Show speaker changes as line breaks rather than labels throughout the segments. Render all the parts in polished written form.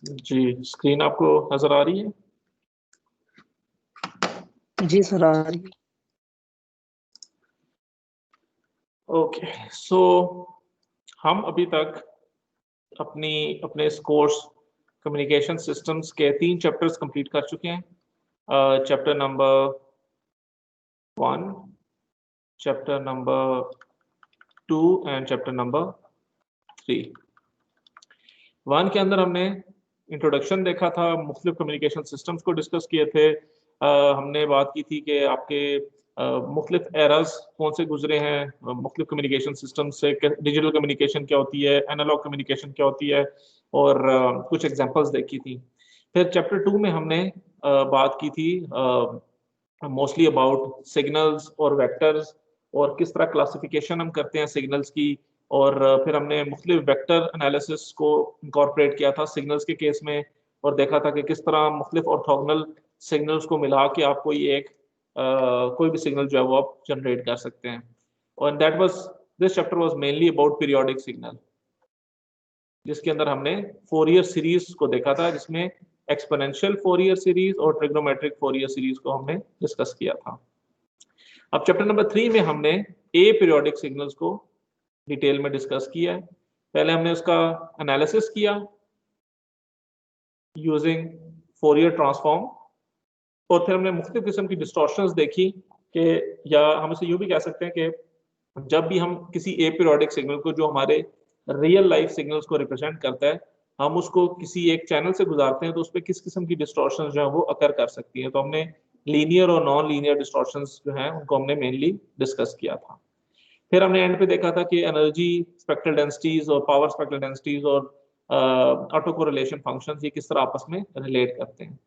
जी, screen आपको नजर आ रही है?
जी सर, आ रही है।
ओके, सो हम अभी तक अपने इस कोर्स कम्युनिकेशन सिस्टम्स के 3 चैप्टर्स कंप्लीट कर चुके हैं। Chapter number 1, chapter number 2 and chapter number 3। 1 के अंदर हमने इंट्रोडक्शन देखा था, मुख्तलिफ कम्युनिकेशन सिस्टम्स को डिस्कस किए थे। हमने बात की थी कि आपके मुख्तलिफ एराज कौन से गुजरे हैं, मुख्तलिफ कम्युनिकेशन सिस्टम से, डिजिटल कम्युनिकेशन क्या होती है, एनालॉग कम्युनिकेशन क्या होती है, और कुछ एग्जांपल्स देखी थी। फिर चैप्टर 2 में हमने बात की थी मोस्टली अबाउट सिग्नल्स और वेक्टर्स, और किस तरह क्लासिफिकेशन हम करते हैं सिग्नल्स की। और फिर हमने मुख्तलिफ वेक्टर एनालिसिस को इंकॉर्पोरेट किया था सिग्नल्स के केस में, और देखा था कि किस तरह मुख्तलिफ ऑर्थोगोनल सिग्नल्स को मिला के आप कोई भी सिग्नल जो है वो आप जनरेट कर सकते हैं। और this chapter was mainly about periodic signal, जिसके अंदर हमने फोरियर सीरीज को देखा था, जिसमें एक्सपोनेंशियल फोरियर सीरीज और ट्रिग्नोमेट्रिक फोरियर सीरीज को हमने डिस्कस किया था। अब चैप्टर नंबर 3 में हमने ए पीरियोडिक सिग्नल्स को डिटेल में डिस्कस किया है। पहले हमने उसका एनालिसिस किया यूजिंग फोरियर ट्रांसफॉर्म, और फिर हमने मुख्तलिफ किस्म की डिस्टॉर्शंस देखी कि, या हम इसे यूं भी कह सकते हैं कि जब भी हम किसी ए पीरियोडिक सिग्नल को, जो हमारे रियल लाइफ सिग्नल्स को रिप्रेजेंट करता है, हम उसको किसी एक चैनल से गुजारते हैं तो उस पर किस किस्म की डिस्टॉर्शंस जो है वो अकर कर सकती हैं। तो हमने लीनियर और नॉन लीनियर डिस्टॉर्शंस जो हैं उनको हमने मेनली डिस्कस किया था। फिर हमने एंड पे देखा था कि एनर्जी स्पेक्ट्रल डेंसिटीज और पावर स्पेक्ट्रल डेंसिटीज और ऑटो कोरिलेशन फंक्शंस ये किस तरह आपस में रिलेट करते हैं।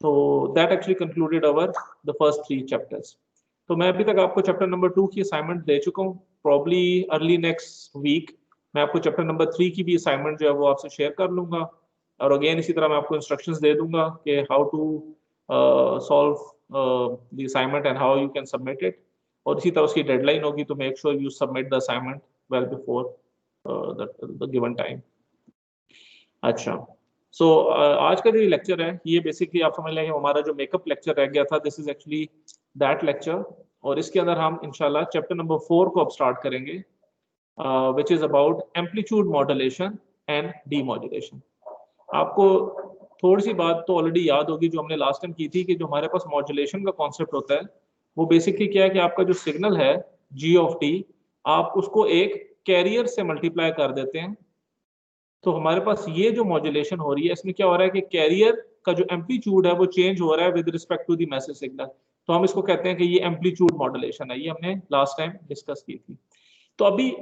तो that actually concluded our the first 3 chapters. तो मैं अभी तक आपको चैप्टर नंबर 2 की असाइनमेंट दे चुका हूँ। प्रॉब्ली अर्ली नेक्स्ट वीक मैं आपको चैप्टर नंबर 3 की भी असाइनमेंट जो है वो आपसे शेयर कर लूंगा, और अगेन इसी तरह मैं आपको इंस्ट्रक्शंस दे दूंगा कि how to solve the assignment and how you can submit it. और इसी तरह उसकी डेडलाइन होगी, तो make sure you submit the assignment well before the given time. अच्छा, सो आज का जो लेक्चर है ये बेसिकली आप समझ लें हमारा जो मेकअप लेक्चर रह गया था, this is actually that lecture. और इसके अंदर हम इंशाल्लाह चैप्टर नंबर 4 को अब स्टार्ट करेंगे, which is about amplitude modulation and demodulation. आपको थोड़ी सी बात तो ऑलरेडी याद होगी जो हमने लास्ट टाइम की थी, कि जो हमारे पास मॉड्यूलेशन का कॉन्सेप्ट होता है वो बेसिकली क्या है कि आपका जो सिग्नल है जी ऑफ टी, आप उसको एक कैरियर से मल्टीप्लाई कर देते हैं। तो हमारे पास ये जो मॉड्यूलेशन हो रही है, इसमें क्या हो रहा है कि कैरियर का जो एम्पलीट्यूड है वो चेंज हो रहा है with respect to the message signal. तो हम इसको कहते हैं कि ये एम्पलीट्यूड मॉड्यूलेशन है। ये हमने लास्ट टाइम डिस्कस की थी। तो अभी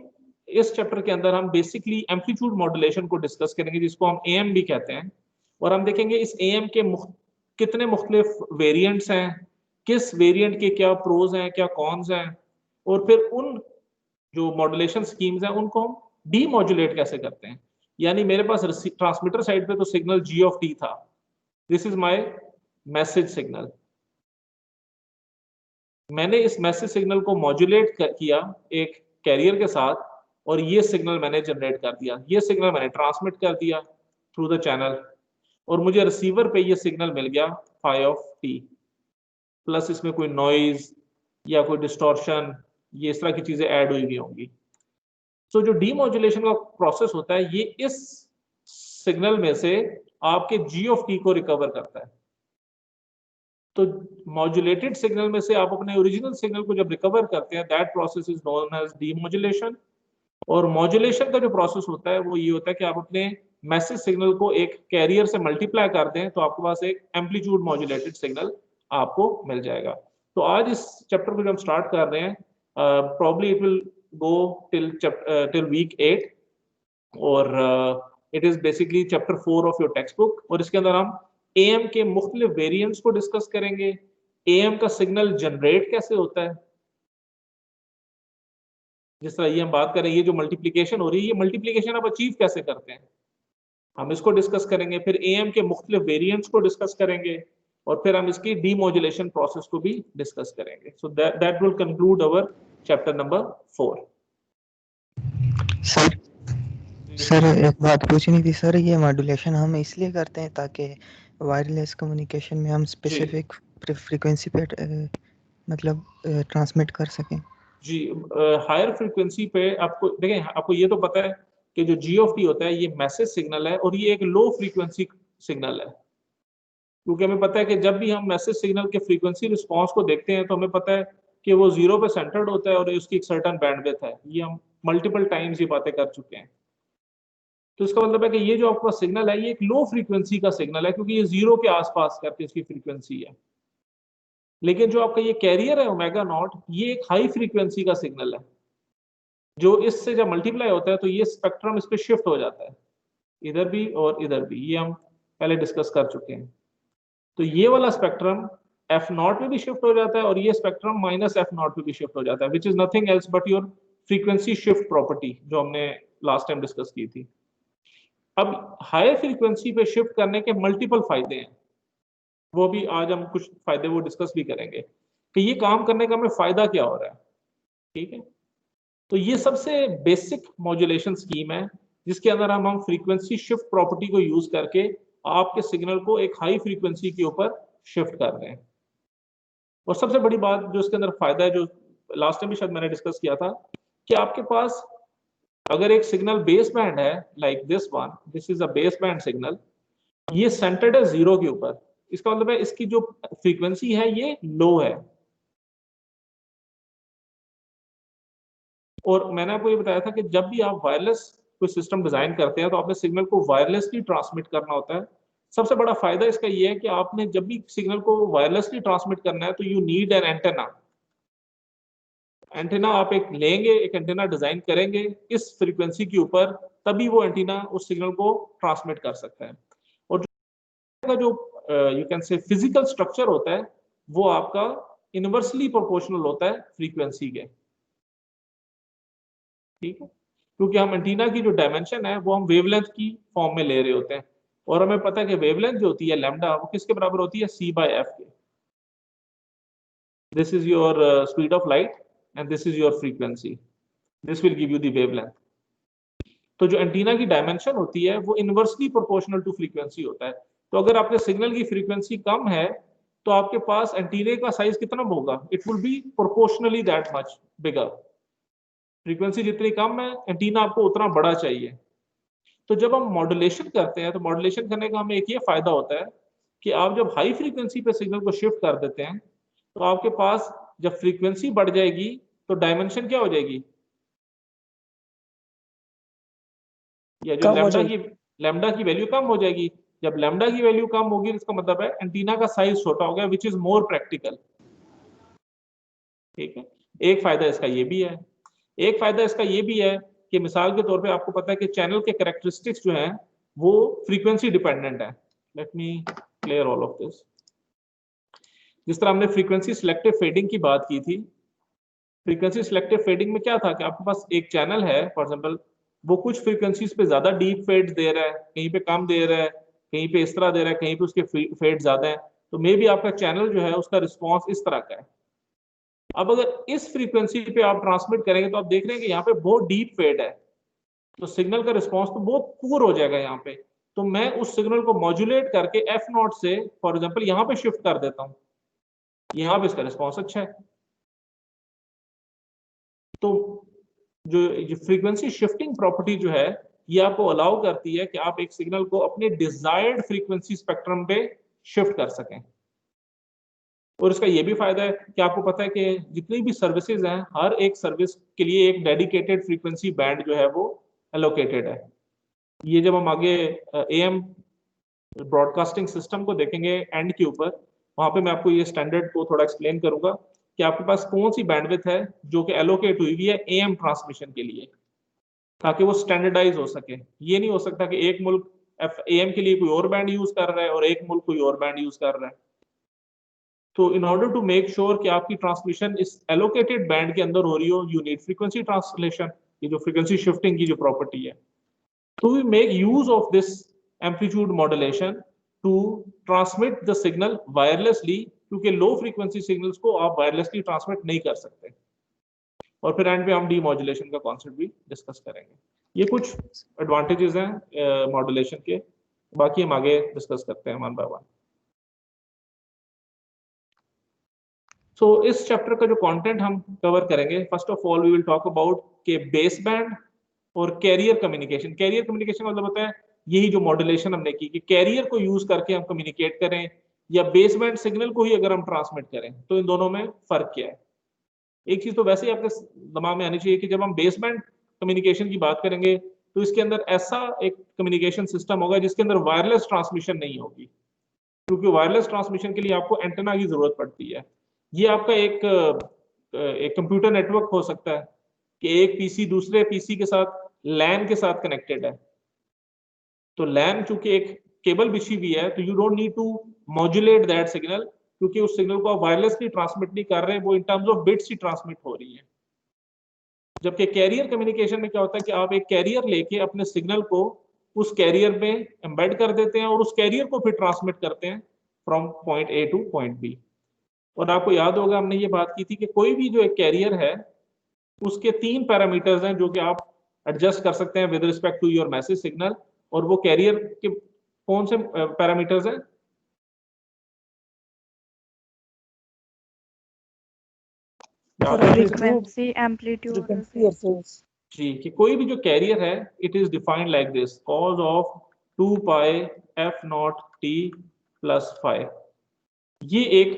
इस चैप्टर के अंदर हम बेसिकली एम्पलीट्यूड मॉड्यूलेशन को डिस्कस करेंगे, जिसको हम एएम भी कहते हैं। और हम देखेंगे इस एएम के कितने मुख्तलिफ वेरिएंट्स हैं, किस वेरिएंट के क्या प्रोज हैं, क्या कॉन्स हैं, और फिर उन जो मॉड्यूलेशन स्कीम्स हैं उनको हम डीमॉड्यूलेट कैसे करते हैं। यानी मेरे पास ट्रांसमीटर साइड पे तो सिग्नल जी ऑफ टी था, this is my message signal. मैंने इस मैसेज सिग्नल को मॉड्यूलेट किया एक कैरियर के साथ, और ये सिग्नल मैंने जनरेट कर दिया, ये सिग्नल मैंने ट्रांसमिट कर दिया थ्रू द चैनल, और मुझे रिसीवर पे ये सिग्नल मिल गया फाई ऑफ टी, प्लस इसमें कोई नॉइज या कोई डिस्टॉर्शन, ये इस तरह की चीजें ऐड हुई होंगी। तो जो डीमॉड्यूलेशन का प्रोसेस होता है ये इस सिग्नल में से आपके जी ऑफ टी को रिकवर करता है। तो मॉड्यूलेटेड सिग्नल में से आप अपने ओरिजिनल सिग्नल को जब रिकवर करते हैं, that process is known as demodulation. और मॉड्यूलेशन का जो प्रोसेस होता है वो ये होता है कि आप अपने मैसेज सिग्नल को एक कैरियर से मल्टीप्लाई कर दें, तो आपके पास एक एम्पलीट्यूड मॉड्यूलेटेड सिग्नल आपको मिल जाएगा। तो आज इस चैप्टर को जब हम स्टार्ट कर रहे हैं, probably it will go till week 8, और it is basically chapter 4 of your textbook। और इसके अंदर हम AM के मुख्तलिफ वेरिएंट्स को डिस्कस करेंगे, AM का सिग्नल जनरेट कैसे होता है, जिस तरह ये हम बात करें, ये जो मल्टीप्लिकेशन हो रही है, ये मल्टीप्लिकेशन आप अचीव कैसे करते हैं, हम इसको डिस्कस करेंगे। फिर AM के मुख्तलिफ वेरिएंट्स को डिस्कस करेंगे, और फिर हम इसकी डीमॉड्यूलेशन प्रोसेस को भी डिस्कस करेंगे। So that will conclude our chapter number 4।
Sir
sir एक बात पूछनी थी सर, ये मॉड्यूलेशन हम इसलिए करते हैं ताकि वायरलेस कम्युनिकेशन में हम स्पेसिफिक फ्रीक्वेंसी पे मतलब ट्रांसमिट कर सकें।
जी, हायर फ्रीक्वेंसी पे आपको देखें, आपको ये तो पता है कि जो जी ऑफ टी होता है ये मैसेज सिग्नल है और ये एक लो फ्रीक्वेंसी सिग्नल है, क्योंकि हमें पता है कि जब भी हम मैसेज सिग्नल के फ्रीक्वेंसी रिस्पांस को देखते हैं तो हमें पता है कि वो 0 पे सेंटर्ड होता है और उसकी एक सर्टेन बैंडविड्थ है। ये हम मल्टीपल टाइम्स ये बातें कर चुके हैं। तो इसका मतलब है कि ये जो आपका सिग्नल है ये एक लो फ्रीक्वेंसी का सिग्नल है, क्योंकि ये 0 के आसपास करके इसकी फ्रीक्वेंसी है। लेकिन जो आपका ये कैरियर है ओमेगा नॉट, ये एक हाई फ्रीक्वेंसी का सिग्नल है, जो इससे जब मल्टीप्लाई होता है तो ये स्पेक्ट्रम इस पे शिफ्ट हो जाता है, इधर भी और इधर भी। ये हम पहले डिस्कस कर चुके हैं। तो ये वाला स्पेक्ट्रम एफ नॉट में भी शिफ्ट हो जाता है और ये स्पेक्ट्रम माइनस एफ नॉट में भी शिफ्ट हो जाता है, which is nothing else but your frequency shift property, जो हमने लास्ट टाइम डिस्कस की थी। अब हायर फ्रीक्वेंसी पे शिफ्ट करने के मल्टीपल फायदे हैं, वो भी आज हम कुछ फायदे वो डिस्कस भी करेंगे कि ये काम करने का हमें फायदा क्या हो रहा है। ठीक है, तो ये सबसे बेसिक मॉड्यूलेशन स्कीम है जिसके अंदर हम फ्रीक्वेंसी शिफ्ट प्रॉपर्टी को यूज करके आपके सिग्नल को एक हाई फ्रीक्वेंसी के ऊपर शिफ्ट कर रहे हैं। और सबसे बड़ी बात जो इसके अंदर फायदा है, जो लास्ट टाइम भी शायद मैंने डिस्कस किया था, कि आपके पास अगर एक सिग्नल बेस बैंड है like this one, this is a base band signal, ये सेंटर्ड है 0 के ऊपर, इसका मतलब है इसकी जो फ्रीक्वेंसी है ये लो है। और मैंने आपको ये बताया था कि जब भी आप वायरलेस कोई सिस्टम डिजाइन करते हैं तो आपने सिग्नल को वायरलेसली ट्रांसमिट करना होता है। सबसे बड़ा फायदा इसका ये है कि आपने जब भी सिग्नल को वायरलेसली ट्रांसमिट करना है तो you need an antenna. Antenna आप एक लेंगे, एक एंटेना डिजाइन करेंगे इस फ्रीक्वेंसी के ऊपर, तभी वो एंटेना उस सिग्नल को ट्रांसमिट कर सकता है। और जो you can say physical structure होता है वो आपका इनवर्सली प्रोपोर्शनल होता है फ्रीक्वेंसी के। ठीक है, क्योंकि हम एंटीना की जो डायमेंशन है वो हम वेवलेंथ की फॉर्म में ले रहे होते हैं, और हमें पता है कि वेवलेंथ जो होती है लैम्डा, वो किसके बराबर होती है, c by f के। This is your speed of light and this is your frequency, this will give you the wavelength. तो जो एंटीना की डायमेंशन होती है वो इनवर्सली प्रोपोर्शनल टू फ्रीक्वेंसी होता है। तो अगर आपके सिग्नल की फ्रीक्वेंसी कम है तो आपके पास एंटीने का साइज कितना होगा, it will be proportionally that much bigger. Frequency जितनी कम है एंटीना आपको उतना बड़ा चाहिए। तो जब हम मॉड्यूलेशन करते हैं तो मॉड्यूलेशन करने का हमें एक ये फायदा होता है कि आप जब हाई फ्रीक्वेंसी पे सिग्नल को शिफ्ट कर देते हैं तो आपके पास जब फ्रीक्वेंसी बढ़ जाएगी तो डायमेंशन क्या हो जाएगी, या जो लैम्डा की वैल्यू कम हो जाएगी। जब लैम्डा की वैल्यू कम होगी इसका मतलब है एंटीना का साइज छोटा हो गया, विच इज मोर प्रैक्टिकल। ठीक है, एक फायदा इसका ये भी है। एक फायदा इसका ये भी है कि मिसाल के तौर पे आपको पता है कि चैनल के कैरेक्टरिस्टिक्स जो हैं वो फ्रीक्वेंसी डिपेंडेंट है। Let me clear all of this. जिस तरह हमने फ्रीक्वेंसी सिलेक्टिव फेडिंग की बात की थी, फ्रीक्वेंसी सिलेक्टिव फेडिंग में क्या था कि आपके पास एक चैनल है, फॉर एग्जांपल वो कुछ फ्रीक्वेंसीज पे ज्यादा डीप फेड दे रहा है, कहीं पे कम दे रहा है, कहीं पे इस तरह दे रहा है, कहीं पे उसके फेड ज्यादा है, तो मे बी आपका चैनल जो है उसका रिस्पॉन्स इस तरह का है। अब अगर इस फ्रीक्वेंसी पे आप ट्रांसमिट करेंगे तो आप देख रहे हैं कि यहाँ पे बहुत डीप फेड है, तो सिग्नल का रिस्पॉन्स तो बहुत पुअर हो जाएगा यहाँ पे। तो मैं उस सिग्नल को मॉड्यूलेट करके एफ नॉट से फॉर एग्जांपल यहाँ पे शिफ्ट कर देता हूँ, यहाँ पे इसका रिस्पॉन्स अच्छा है। तो जो फ्रीक्वेंसी शिफ्टिंग प्रॉपर्टी जो है ये आपको अलाउ करती है कि आप एक सिग्नल को अपने डिजायर्ड फ्रीक्वेंसी स्पेक्ट्रम पे शिफ्ट कर सकें। और इसका ये भी फायदा है कि आपको पता है कि जितनी भी सर्विसेज हैं हर एक सर्विस के लिए एक डेडिकेटेड फ्रीक्वेंसी बैंड जो है वो एलोकेटेड है। ये जब हम आगे एएम ब्रॉडकास्टिंग सिस्टम को देखेंगे एंड के ऊपर, वहां पे मैं आपको ये स्टैंडर्ड को थोड़ा एक्सप्लेन करूंगा कि आपके पास कौन सी बैंडविड्थ है जो कि एलोकेट हुई हुई है एएम ट्रांसमिशन के लिए, ताकि वो स्टैंडर्डाइज हो सके। ये नहीं हो सकता कि एक मुल्क एएम के लिए कोई और बैंड यूज कर रहा है और एक मुल्क कोई और बैंड यूज कर रहा है। तो in order to make sure कि आपकी ट्रांसमिशन इस एलोकेटेड बैंड के अंदर हो रही हो, यू नीड फ्रीक्वेंसी ट्रांसलेशन, ये जो फ्रीक्वेंसी शिफ्टिंग की जो प्रॉपर्टी है। तो we make use of this amplitude modulation to transmit the signal wirelessly, क्योंकि लो फ्रीक्वेंसी सिग्नल्स को आप वायरलेसली ट्रांसमिट नहीं कर सकते। और फिर एंड पे हम डीमॉड्यूलेशन का कॉन्सेप्ट भी डिस्कस करेंगे। ये कुछ एडवांटेजेस हैं मॉड्यूलेशन के, बाकी हम आगे डिस्कस करते हैं वन बाय वन। सो इस चैप्टर का जो कंटेंट हम कवर करेंगे, first of all we will talk about के बेस बैंड और कैरियर कम्युनिकेशन। कैरियर कम्युनिकेशन मतलब होता है यही जो मॉड्यूलेशन हमने की कि कैरियर को यूज करके हम कम्युनिकेट करें या बेस बैंड सिग्नल को ही अगर हम ट्रांसमिट करें, तो इन दोनों में फर्क क्या है। एक चीज तो वैसे ही आपके दिमाग में आनी चाहिए कि जब हम बेस बैंड कम्युनिकेशन की बात करेंगे तो इसके अंदर ऐसा एक कम्युनिकेशन सिस्टम होगा जिसके अंदर वायरलेस ट्रांसमिशन नहीं होगी, क्योंकि वायरलेस ट्रांसमिशन के लिए आपको एंटेना की जरूरत पड़ती है। ये आपका एक कंप्यूटर नेटवर्क हो सकता है कि एक पीसी दूसरे पीसी के साथ लैन के साथ कनेक्टेड है, तो लैन चूंकि एक केबल बिछी हुई है तो you don't need to modulate that signal, क्योंकि उस सिग्नल को आप वायरलेसली ट्रांसमिट नहीं कर रहे हैं, वो in terms of bits he transmit हो रही है। जबकि कैरियर कम्युनिकेशन में क्या होता है कि आप एक कैरियर लेके अपने सिग्नल को उस कैरियर में एम्बेड कर देते हैं और उस कैरियर को फिर ट्रांसमिट करते हैं from point A to point B. और आपको याद होगा हमने ये बात की थी कि कोई भी जो एक कैरियर है उसके 3 पैरामीटर्स हैं जो कि आप एडजस्ट कर सकते हैं with respect to your message signal. और वो कैरियर के कौन से पैरामीटर्स हैं?
फ्रीक्वेंसी, एम्पलीट्यूड,
फ्रीक्वेंसी और फेज।
जी, कि कोई भी जो कैरियर है it is defined like this, cos of 2 pi F not T plus 5। ये एक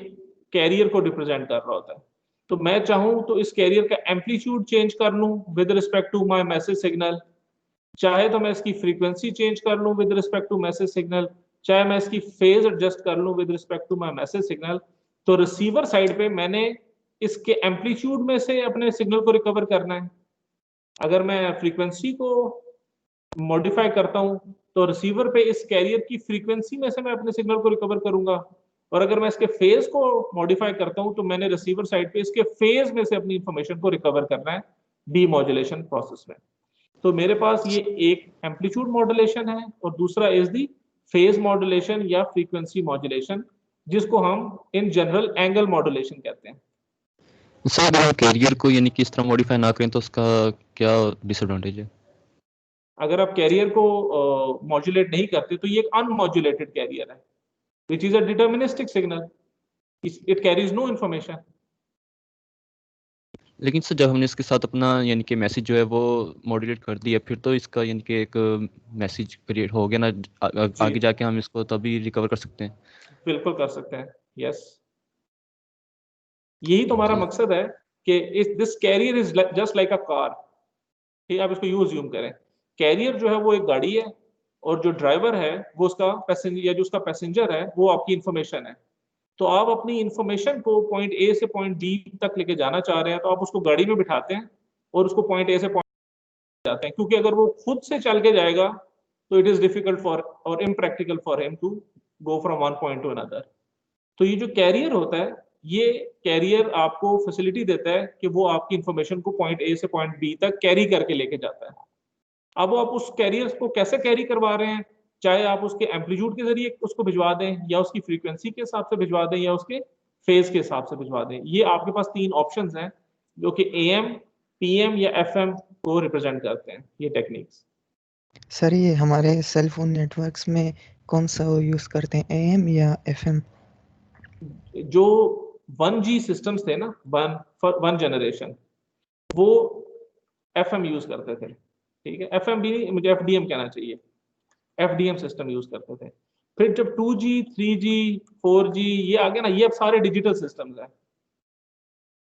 कैरियर को रिप्रेजेंट कर रहा होता है। तो मैं चाहूं तो इस कैरियर का एम्पलीट्यूड चेंज कर लूं with respect to my message signal, चाहे तो मैं इसकी फ्रीक्वेंसी चेंज कर लूं with respect to message signal, चाहे मैं इसकी फेज एडजस्ट कर लूं with respect to my message signal. तो रिसीवर साइड पे मैंने इसके एम्पलीट्यूड में से अपने सिग्नल को रिकवर करना है। अगर मैं फ्रीक्वेंसी को मॉडिफाई करता हूं तो रिसीवर पे इस कैरियर की फ्रीक्वेंसी में से मैं अपने सिग्नल को रिकवर करूंगा, और अगर मैं इसके फेज को मॉडिफाई करता हूं तो मैंने रिसीवर साइड पे इसके फेज में से अपनी इंफॉर्मेशन को रिकवर करना है डीमॉड्यूलेशन प्रोसेस में। तो मेरे पास ये एक एम्पलीट्यूड मॉड्यूलेशन है और दूसरा इज दी फेज मॉड्यूलेशन या फ्रीक्वेंसी मॉड्यूलेशन, जिसको हम इन जनरल एंगल मॉड्यूलेशन कहते हैं।
सर अगर हम कैरियर को यानी कि इस तरह मॉडिफाई ना करें तो उसका क्या डिसएडवांटेज है?
अगर आप कैरियर को मॉड्यूलेट नहीं करते तो ये एक अनमॉड्यूलेटेड कैरियर है which is a deterministic signal, it carries no information।
लेकिन सर जब हमने इसके साथ अपना यानी कि मैसेज जो है वो मॉड्यूलेट कर दिया, फिर तो इसका यानी कि एक मैसेज क्रिएट हो गया ना, आगे जाके हम इसको तभी रिकवर कर सकते हैं।
बिल्कुल कर सकते हैं, यस। यही तो हमारा मकसद है कि this carrier is just like a car. ठीक, आप इसको यूज यूम करें, कैरियर जो है वो एक गाड़ी है और जो ड्राइवर है वो उसका पैसेंजर या जो उसका पैसेंजर है वो आपकी इंफॉर्मेशन है। तो आप अपनी इंफॉर्मेशन को पॉइंट ए से पॉइंट बी तक लेके जाना चाह रहे हैं तो आप उसको गाड़ी में बिठाते हैं और उसको पॉइंट ए से पॉइंट जाते हैं, क्योंकि अगर वो खुद से चल के जाएगा तो इट इज डिफिकल्ट फॉर और impractical for him to go from one point to another. तो ये जो कैरियर होता है, ये कैरियर आपको फैसिलिटी देता है कि वो आपकी इंफॉर्मेशन को पॉइंट ए से पॉइंट बी तक कैरी करके लेके जाता है। अब आप उस कैरियर को कैसे कैरी करवा रहे हैं, चाहे आप उसके एम्पलीट्यूड के जरिए उसको भिजवा दें या उसकी फ्रीक्वेंसी के हिसाब से भिजवा दें या उसके फेज के हिसाब से भिजवा दें, ये आपके पास 3 ऑप्शंस हैं जो कि एएम, पीएम या एफएम को रिप्रेजेंट करते हैं ये टेक्निक्स।
सर ये हमारे सेल फोन नेटवर्क्स में कौन सा यूज करते हैं, एएम या एफएम?
जो 1G सिस्टम्स थे ना, वन जनरेशन, वो एफएम यूज करते थे। ठीक है, एफएम भी नहीं, मुझे एफडीएम कहना चाहिए, एफडीएम सिस्टम यूज करते थे। फिर जब 2G, 3G, 4G ये आ गया ना, ये अब सारे डिजिटल सिस्टम्स हैं।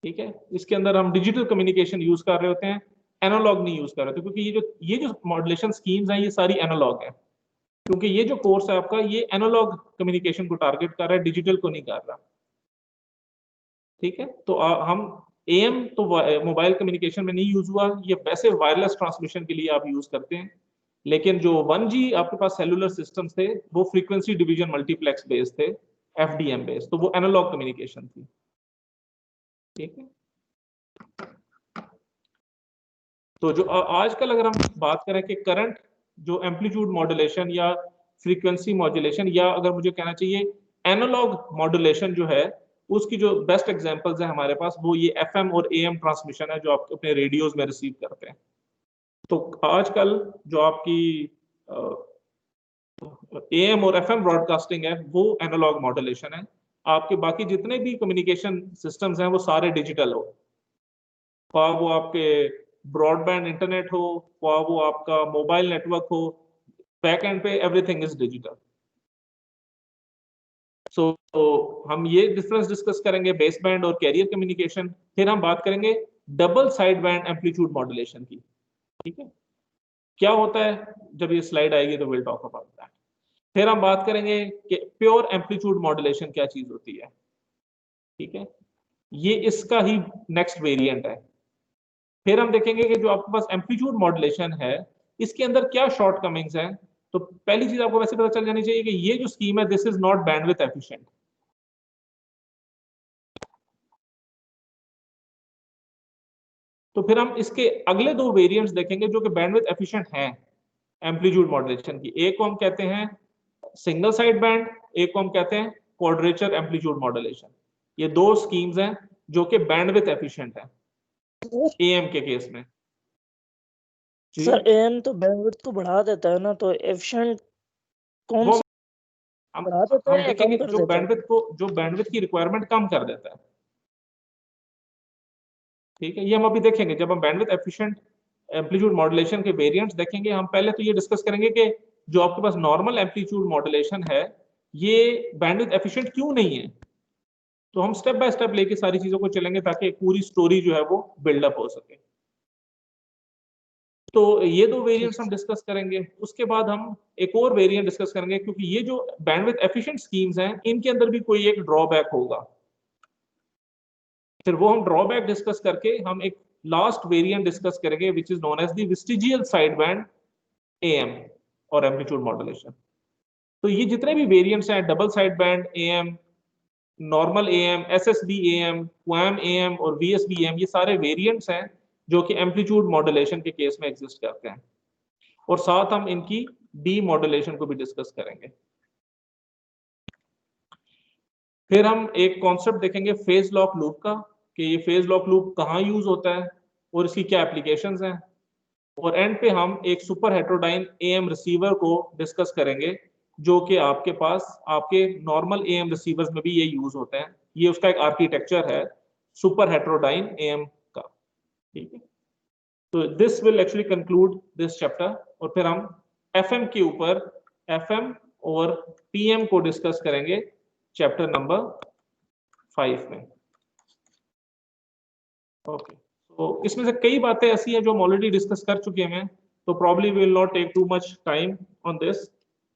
ठीक है, इसके अंदर हम डिजिटल कम्युनिकेशन यूज कर रहे होते हैं, एनालॉग नहीं यूज कर रहे थे, क्योंकि ये जो मॉड्यूलेशन स्कीम्स हैं ये सारी एनालॉग है, क्योंकि ये जो कोर्स है आपका ये एनालॉग कम्युनिकेशन को टारगेट कर रहा है, डिजिटल को नहीं कर रहा। ठीक है, तो हम एएम तो मोबाइल कम्युनिकेशन में नहीं यूज हुआ, ये वैसे वायरलेस ट्रांसमिशन के लिए आप यूज करते हैं। लेकिन जो 1G आपके पास सेलुलर सिस्टम्स थे वो फ्रीक्वेंसी डिवीजन मल्टीप्लेक्स बेस्ड थे, एफडीएम बेस्ड, तो वो एनालॉग कम्युनिकेशन थी। ठीक है, तो जो आजकल अगर हम बात करें कि करंट जो एम्पलीट्यूड मॉड्यूलेशन या फ्रीक्वेंसी मॉड्यूलेशन या अगर मुझे कहना चाहिए एनालॉग मॉड्यूलेशन जो है, उसकी जो बेस्ट एग्जांपल्स है हमारे पास वो ये एफएम और एएम ट्रांसमिशन है जो आप अपने रेडियोज में रिसीव करते हैं। तो आजकल जो आपकी AM और FM ब्रॉडकास्टिंग है वो एनालॉग मॉड्यूलेशन है। आपके बाकी जितने भी कम्युनिकेशन सिस्टम्स हैं वो सारे डिजिटल हो, वो आपके ब्रॉडबैंड इंटरनेट हो, वो आपका मोबाइल नेटवर्क हो, बैक एंड पे एवरीथिंग इज डिजिटल। सो हम ये डिफरेंस डिस्कस करेंगे बेस बैंड और कैरियर कम्युनिकेशन। फिर हम बात करेंगे double side band amplitude modulation की। ठीक है, क्या होता है, जब ये स्लाइड आएगी तो विल टॉक अबाउट दैट। फिर हम बात करेंगे कि प्योर एम्पलीट्यूड मॉड्यूलेशन क्या चीज होती है। ठीक है, ये इसका ही नेक्स्ट वेरिएंट है। फिर हम देखेंगे कि जो आपके पास एम्पलीट्यूड मॉड्यूलेशन है इसके अंदर क्या शॉर्टकमिंग्स हैं। तो पहली चीज आपको वैसे पता चल जानी चाहिए कि ये जो स्कीम है this is not bandwidth efficient. तो फिर हम इसके अगले दो वेरिएंट्स देखेंगे जो कि बैंडविड्थ एफिशिएंट हैं एम्पलीट्यूड मॉड्यूलेशन की। एक को हम कहते हैं सिंगल साइड बैंड, एक को हम कहते हैं क्वाड्रेचर एम्पलीट्यूड मॉड्यूलेशन। ये दो स्कीम्स हैं जो कि बैंडविड्थ एफिशिएंट है AM के केस में।
सर AM तो बैंडविड्थ को बढ़ा देता है ना, तो एफिशिएंट कौन
वो
सा
हम
बढ़ा देता
हम
है या
देखेंगे
कम कर
जो
देता है?
बैंडविड्थ की रिक्वायरमेंट कम कर देता है। ठीक है, ये हम अभी देखेंगे जब हम बैंडविड्थ एफिशिएंट एम्पलीट्यूड मॉड्यूलेशन के वेरिएंट्स देखेंगे। हम पहले तो ये डिस्कस करेंगे कि जो आपके पास नॉर्मल एम्पलीट्यूड मॉड्यूलेशन है ये बैंडविड्थ एफिशिएंट क्यों नहीं है। तो हम स्टेप बाय स्टेप लेके सारी चीजों को चलेंगे ताकि पूरी स्टोरी जो है वो बिल्डअप हो सके। तो ये दो वेरिएंट्स हम डिस्कस करेंगे। उसके बाद हम एक और वेरिएंट डिस्कस करेंगे, क्योंकि ये जो बैंडविड्थ एफिशिएंट स्कीम्स हैं इनके अंदर भी कोई एक ड्रॉबैक होगा। फिर वो हम ड्रॉबैक डिस्कस करके हम एक लास्ट वेरिएंट डिस्कस करेंगे which is known as the vestigial side band AM और एम्पलीट्यूड मॉड्यूलेशन। तो ये जितने भी वेरिएंट्स हैं double side band AM, normal AM, SSB AM, QAM AM और VSB AM, ये सारे वेरिएंट्स हैं जो कि एम्पलीट्यूड मॉड्यूलेशन के केस में एग्जिस्ट करते हैं। और साथ हम इनकी डी मॉड्यूलेशन को भी डिस्कस करेंगे। फिर हम एक कॉन्सेप्ट देखेंगे फेज लॉक लूप का, कि ये फेज लॉक लूप कहाँ यूज होता है और इसकी क्या एप्लीकेशंस हैं। और एंड पे हम एक सुपर हेट्रोडाइन AM रिसीवर को डिस्कस करेंगे जो कि आपके पास आपके नॉर्मल AM रिसीवर्स में भी ये यूज होते हैं। ये उसका एक आर्किटेक्चर है सुपर हेट्रोडाइन AM का। ठीक है, तो this will actually conclude this chapter. और फिर हम FM के ऊपर FM और PM को डिस्कस करेंगे चैप्टर नंबर 5 में। ओके, तो इसमें से कई बातें ऐसी हैं जो हम ऑलरेडी डिस्कस कर चुके हैं, तो probably will not take too much time on this.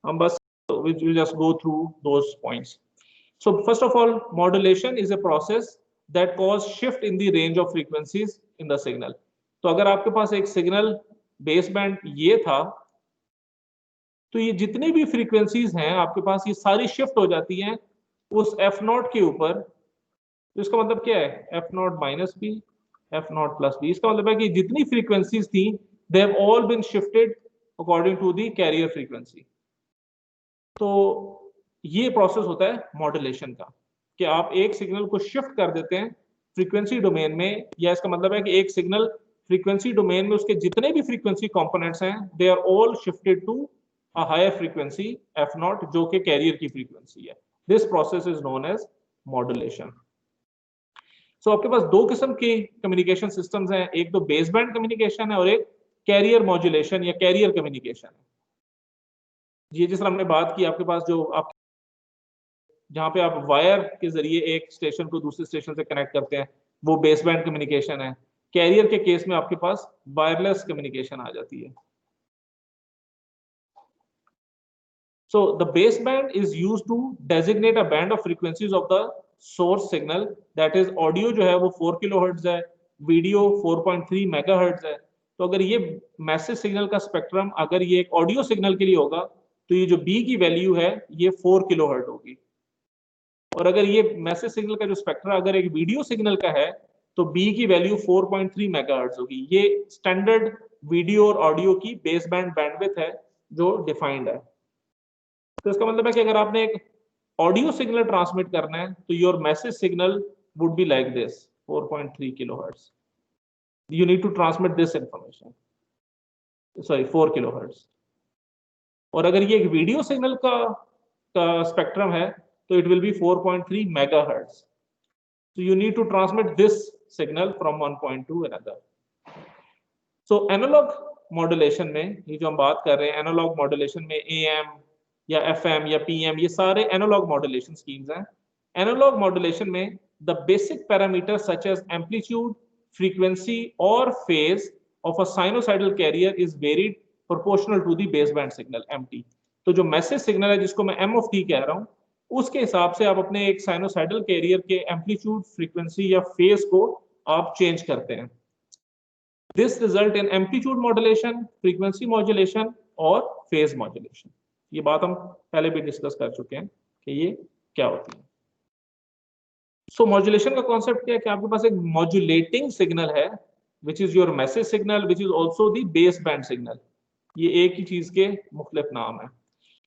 हम बस we'll just go through those points. So first of all, modulation is a process that cause shift in the range of frequencies in the signal. तो अगर आपके पास एक signal base band ये था, तो ये जितनी भी फ्रीक्वेंसीज हैं आपके पास ये सारी शिफ्ट हो जाती हैं उस F0 के ऊपर। तो इसका मतलब क्या है, F0 minus B, F0 plus B. इसका मतलब है कि जितनी फ्रीक्वेंसीज थी they have all been shifted according to the carrier frequency. तो ये प्रोसेस होता है मॉड्यूलेशन का, कि आप एक सिग्नल को शिफ्ट कर देते हैं फ्रीक्वेंसी डोमेन में, या इसका मतलब है कि एक सिग्नल फ्रीक्वेंसी डोमेन में उसके जितने भी फ्रीक्वेंसी कंपोनेंट्स हैं they are all shifted to a higher frequency F0 जो कि कैरियर की फ्रीक्वेंसी है। This process is known as modulation. So आपके पास दो किस्म के कम्युनिकेशन सिस्टम्स हैं, एक तो बेस बैंड कम्युनिकेशन है और एक कैरियर मॉड्यूलेशन या कैरियर कम्युनिकेशन है। ये जिस तरह हमने बात की, आपके पास जो आप जहां पे आप वायर के जरिए एक स्टेशन को दूसरे स्टेशन से कनेक्ट करते हैं वो बेस बैंड कम्युनिकेशन है। कैरियर के केस में आपके पास वायरलेस कम्युनिकेशन आ जाती है। So the baseband is used to designate a band of frequencies of the source signal, that is audio जो है वो 4 किलोहर्ट्ज है, वीडियो 4.3 मेगाहर्ट्ज है। तो अगर ये मैसेज सिग्नल का स्पेक्ट्रम अगर ये एक ऑडियो सिग्नल के लिए होगा तो ये जो B की वैल्यू है ये 4 किलोहर्ट्ज होगी। और अगर ये मैसेज सिग्नल का जो स्पेक्ट्रम अगर एक वीडियो सिग्नल का है तो B की वैल्यू 4.3 मेगाहर्ट्ज होगी। ये स्टैंडर्ड वीडियो और ऑडियो की बेस बैंड बैंडविड्थ है जो डिफाइंड है। तो इसका मतलब है कि अगर आपने एक ऑडियो सिग्नल ट्रांसमिट करना है तो your message signal would be like this 4.3 kilohertz. You need to transmit this information. Sorry 4 kilohertz. और अगर ये एक वीडियो सिग्नल का स्पेक्ट्रम है तो it will be 4.3 megahertz. So you need to transmit this signal from one point to another. So analog modulation में ये जो हम बात कर रहे हैं, analog modulation में AM या FM या PM ये सारे analog modulation schemes हैं। Analog modulation में the basic parameters such as amplitude, frequency और phase of a sinusoidal carrier is varied proportional to the baseband signal MT। तो जो मैसेज सिग्नल है जिसको मैं M of T कह रहा हूँ, उसके हिसाब से आप अपने एक साइनोसाइडल कैरियर के एम्पलीट्यूड, फ्रीक्वेंसी या फेज को आप चेंज करते हैं। This result in amplitude modulation, frequency modulation और फेज मॉड्यूलेशन। ये बात हम पहले भी डिस्कस कर चुके हैं कि ये क्या होती है। सो मॉड्यूलेशन का कॉन्सेप्ट क्या है कि आपके पास एक मॉड्यूलेटिंग सिग्नल है which is your message signal, which is also the base band signal. ये एक ही चीज के मुख्तलिफ नाम है।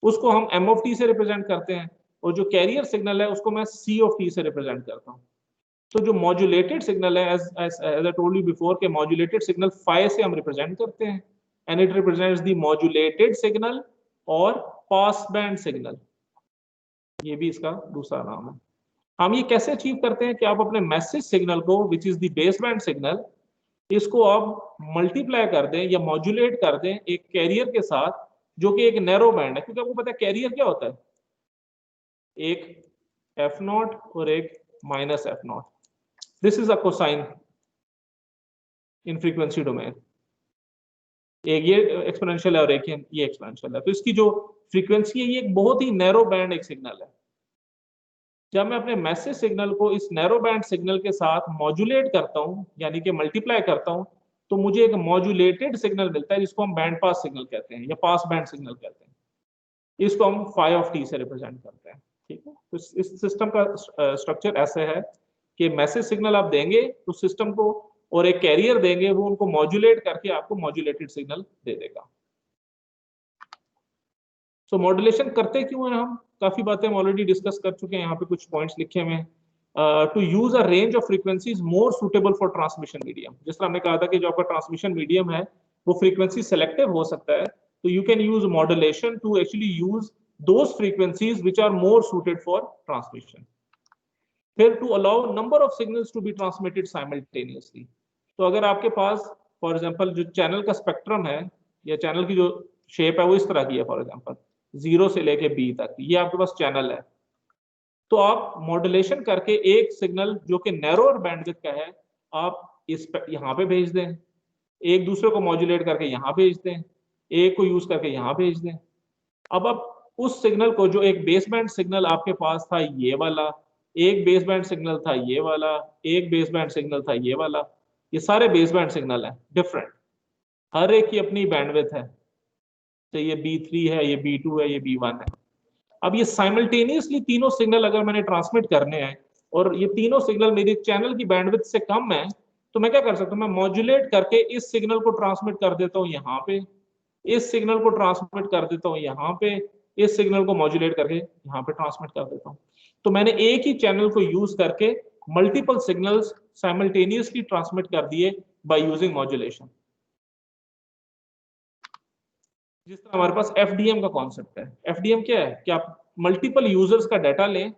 उसको हम एम ऑफ टी से रिप्रेजेंट करते हैं और जो कैरियर सिग्नल है उसको मैं सी ऑफ टी से रिप्रेजेंट करता हूं। तो जो मॉड्यूलेटेड सिग्नल है, as I told you before, के मॉड्यूलेटेड सिग्नल फाई से हम रिप्रेजेंट करते हैं and it represents the modulated signal और पास बैंड सिग्नल, ये भी इसका दूसरा नाम है। हम ये कैसे अचीव करते हैं कि आप अपने मैसेज सिग्नल को which is the base band signal, इसको आप मल्टीप्लाई कर दें या मॉड्यूलेट कर दें एक कैरियर के साथ जो कि एक नैरो बैंड है। क्योंकि आपको पता है कैरियर क्या होता है, एक F0 और एक minus F0। This is a cosine in frequency domain. एक ये एक्सपोनेंशियल है और एक ये एक्सपोनेंशियल है। तो इसकी जो फ्रीक्वेंसी है ये एक बहुत ही नैरो बैंड एक सिग्नल है। जब मैं अपने मैसेज सिग्नल को इस नैरो बैंड सिग्नल के साथ मॉड्यूलेट करता हूं यानी कि मल्टीप्लाई करता हूं तो मुझे एक मॉड्यूलेटेड सिग्नल मिलता है जिसको हम बैंड पास सिग्नल कहते हैं या पास बैंड सिग्नल कहते हैं। इसको हम फाई ऑफ टी से रिप्रेजेंट करते हैं। ठीक है, तो इस सिस्टम का स्ट्रक्चर ऐसे है कि मैसेज सिग्नल आप देंगे तो सिस्टम को और एक कैरियर देंगे, वो उनको मॉड्यूलेट करके आपको मॉड्यूलेटेड सिग्नल दे देगा। सो मॉड्यूलेशन करते क्यों हैं हम, काफी बातें हम ऑलरेडी डिस्कस कर चुके हैं। यहाँ पे कुछ पॉइंट्स लिखे हुए हैं। To use a range of frequencies more suitable for transmission medium. जिस तरह हमने कहा था कि जो आपका ट्रांसमिशन मीडियम है वो फ्रीक्वेंसी सेलेक्टिव हो सकता है, तो you can use modulation to actually use those frequencies which are more suited for transmission. फिर to allow number of signals to be transmitted simultaneously. तो अगर आपके पास फॉर एग्जांपल जो चैनल का स्पेक्ट्रम है या चैनल की जो शेप है वो इस तरह की है, फॉर एग्जांपल 0 से लेके B तक, ये आपके पास चैनल है, तो आप मॉड्यूलेशन करके एक सिग्नल जो कि नैरोर बैंडविड्थ का है आप इस यहाँ पे भेज दें, एक दूसरे को मॉड्यूलेट करके यहाँ भेज दें, एक को यूज करके यहाँ भेज दें। अब आप उस सिग्नल को, जो एक बेस बैंड सिग्नल आपके पास था ये वाला, एक बेस बैंड सिग्नल था ये वाला, एक बेस बैंड सिग्नल था ये वाला, ये सारे बेस बैंड सिग्नल हैं डिफरेंट, हर एक की अपनी बैंडविड्थ है। तो ये B3 है, ये B2 है, ये B1 है। अब ये साइमल्टेनियसली तीनों सिग्नल अगर मैंने ट्रांसमिट करने हैं और ये तीनों सिग्नल मेरी चैनल की बैंडविड्थ से कम है, तो मैं क्या कर सकता हूँ, मैं मॉड्यूलेट करके इस सिग्नल को ट्रांसमिट कर देता हूँ यहाँ पे, इस सिग्नल को ट्रांसमिट कर देता हूँ यहाँ पे, इस सिग्नल को मॉड्यूलेट करके यहाँ पे ट्रांसमिट कर देता हूँ। तो मैंने एक ही चैनल को यूज करके मल्टीपल सिग्नल्स साइमल्टेनियसली ट्रांसमिट कर दिए बाय यूजिंग मॉड्यूलेशन। जिस तरह हमारे पास FDM का कॉन्सेप्ट है। FDM क्या है कि आप मल्टीपल यूजर्स का डाटा लें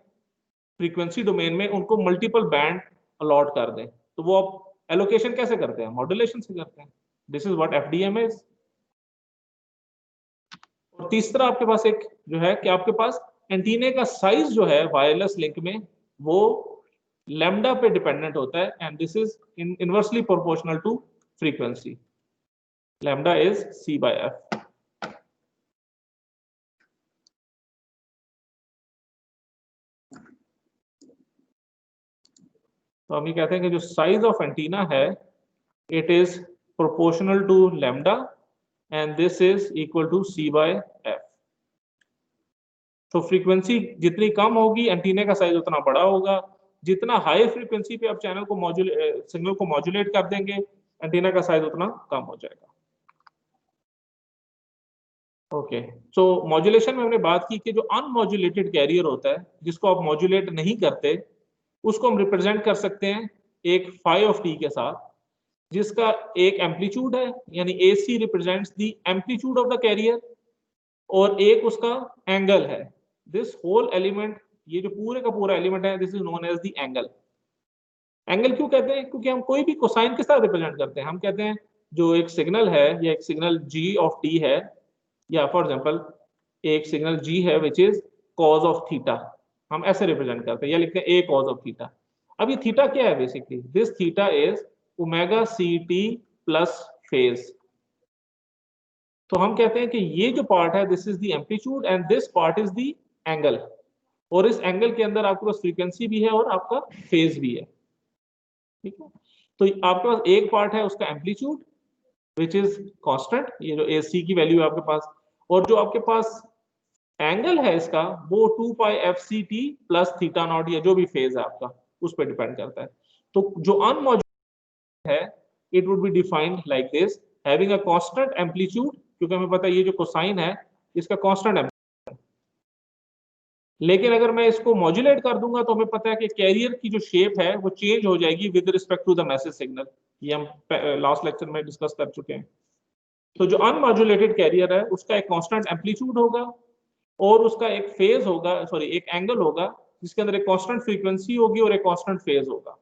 फ्रीक्वेंसी डोमेन में, उनको मल्टीपल बैंड अलॉट कर दें, तो वो आप एलोकेशन कैसे करते हैं, मॉड्यूलेशन से करते हैं। This is what FDM is. और तीसरा आपके पास एक जो है कि आपके पास एंटीने का साइज जो है वायरलेस लिंक में वो लैम्डा पे डिपेंडेंट होता है and this is inversely proportional to frequency. Lambda is C/F। तो हम ये कहते हैं कि जो साइज ऑफ एंटीना है it is proportional to lambda and this is equal to C/F। तो फ्रीक्वेंसी जितनी कम होगी एंटीने का साइज उतना बड़ा होगा। जितना हाई फ्रीक्वेंसी पे आप चैनल को सिग्नल को मॉड्यूलेट कर देंगे एंटीना का साइज उतना कम हो जाएगा। ओके, सो मॉड्यूलेशन में हमने बात की कि जो अनमॉड्यूलेटेड कैरियर होता है जिसको आप मॉड्यूलेट नहीं करते उसको हम रिप्रेजेंट कर सकते हैं एक फाई ऑफ टी के साथ, जिसका एक एम्पलीट्यूड है, यानी AC represents the amplitude of the carrier, और एक उसका एंगल है। दिस होल एलिमेंट, ये जो पूरे का पूरा एलिमेंट है, this is known as the angle. Angle क्यों कहते हैं? क्योंकि हम कोई भी कोसाइन किस तरह रिप्रेजेंट करते हैं, हम कहते हैं जो एक सिग्नल है, या एक सिग्नल g ऑफ t है, या फॉर एग्जांपल एक सिग्नल g है which is cause of theta, हम ऐसे रिप्रेजेंट करते हैं, या लिखते हैं a कॉज ऑफ थीटा। अब ये थीटा क्या है? Basically this theta is omega ct plus phase. तो हम कहते हैं कि ये जो पार्ट है, this is the amplitude and this part is the angle, और इस एंगल के अंदर आपके पास फ्रीक्वेंसी भी है और आपका फेज भी है, ठीक है। तो आपके पास एक पार्ट है उसका एम्पलीट्यूड विच इज कांस्टेंट, ये जो AC की वैल्यू है आपके पास, और जो आपके पास एंगल है इसका वो 2 pi FCT plus theta not, या जो भी फेज है आपका उस पर डिपेंड करता है। तो जो अनमॉड्यूलेटेड है, it would be defined like this, having a constant amplitude, क्योंकि हमें पता है ये जो कोसाइन है इसका कांस्टेंट एम्पलीट्यूड। लेकिन अगर मैं इसको मॉड्यूलेट कर दूंगा तो हमें पता है कि कैरियर की जो शेप है वो चेंज हो जाएगी with respect to the message signal, ये हम लास्ट लेक्चर में डिस्कस कर चुके हैं। तो जो अनमॉड्यूलेटेड कैरियर है उसका एक कांस्टेंट एम्पलीट्यूड होगा, और उसका एक फेज होगा, सॉरी एक एंगल होगा, जिसके अंदर एक कांस्टेंट फ्रीक्वेंसी होगी और एक कांस्टेंट फेज होगा।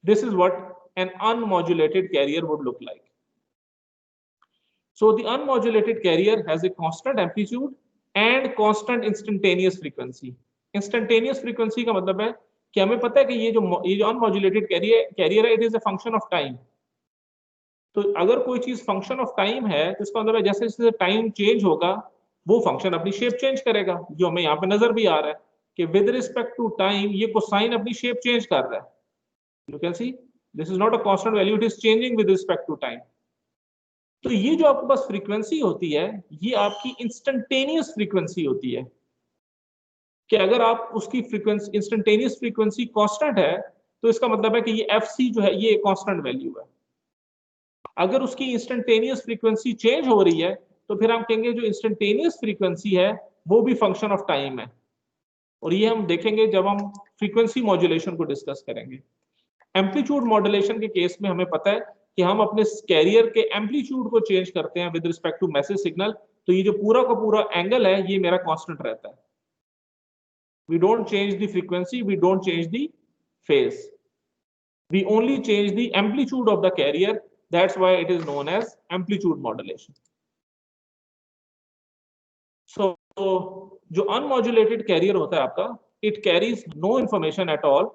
This is what an unmodulated carrier would look like. So the unmodulated carrier has a constant amplitude and constant instantaneous frequency. Instantaneous frequency का मतलब है कि हमें पता है कि ये जो unmodulated carrier है, it is a function of time. तो अगर कोई चीज फंक्शन ऑफ टाइम है तो इसका मतलब है जैसे जैसे टाइम चेंज होगा वो फंक्शन अपनी शेप चेंज करेगा, जो हमें यहाँ पे नजर भी आ रहा है कि विद रिस्पेक्ट टू टाइम ये कोसाइन अपनी शेप चेंज कर रहा है। You can see this is not a constant value, it is changing with respect to time. तो ये जो आपके पास फ्रीक्वेंसी होती है ये आपकी इंस्टेंटेनियस फ्रीक्वेंसी होती है, कि अगर आप उसकी फ्रीक्वेंसी इंस्टेंटेनियस फ्रीक्वेंसी कांस्टेंट है तो इसका मतलब है कि ये FC जो है ये कांस्टेंट वैल्यू है। अगर उसकी इंस्टेंटेनियस फ्रीक्वेंसी चेंज हो रही है तो फिर हम कहेंगे जो इंस्टेंटेनियस फ्रीक्वेंसी है वो भी फंक्शन ऑफ टाइम है, और ये हम देखेंगे जब हम फ्रीक्वेंसी मॉड्यूलेशन को डिस्कस करेंगे। एम्पलीट्यूड मॉड्यूलेशन के केस में हमें पता है कि हम अपने कैरियर के एम्पलीट्यूड को चेंज करते हैं with respect to message signal, तो ये जो पूरा का पूरा एंगल है ये मेरा कांस्टेंट रहता है। We don't change the frequency, we don't change the phase, we only change the amplitude of the carrier, that's why it is known as amplitude modulation. So जो अनमॉड्यूलेटेड कैरियर होता है आपका, it carries no information at all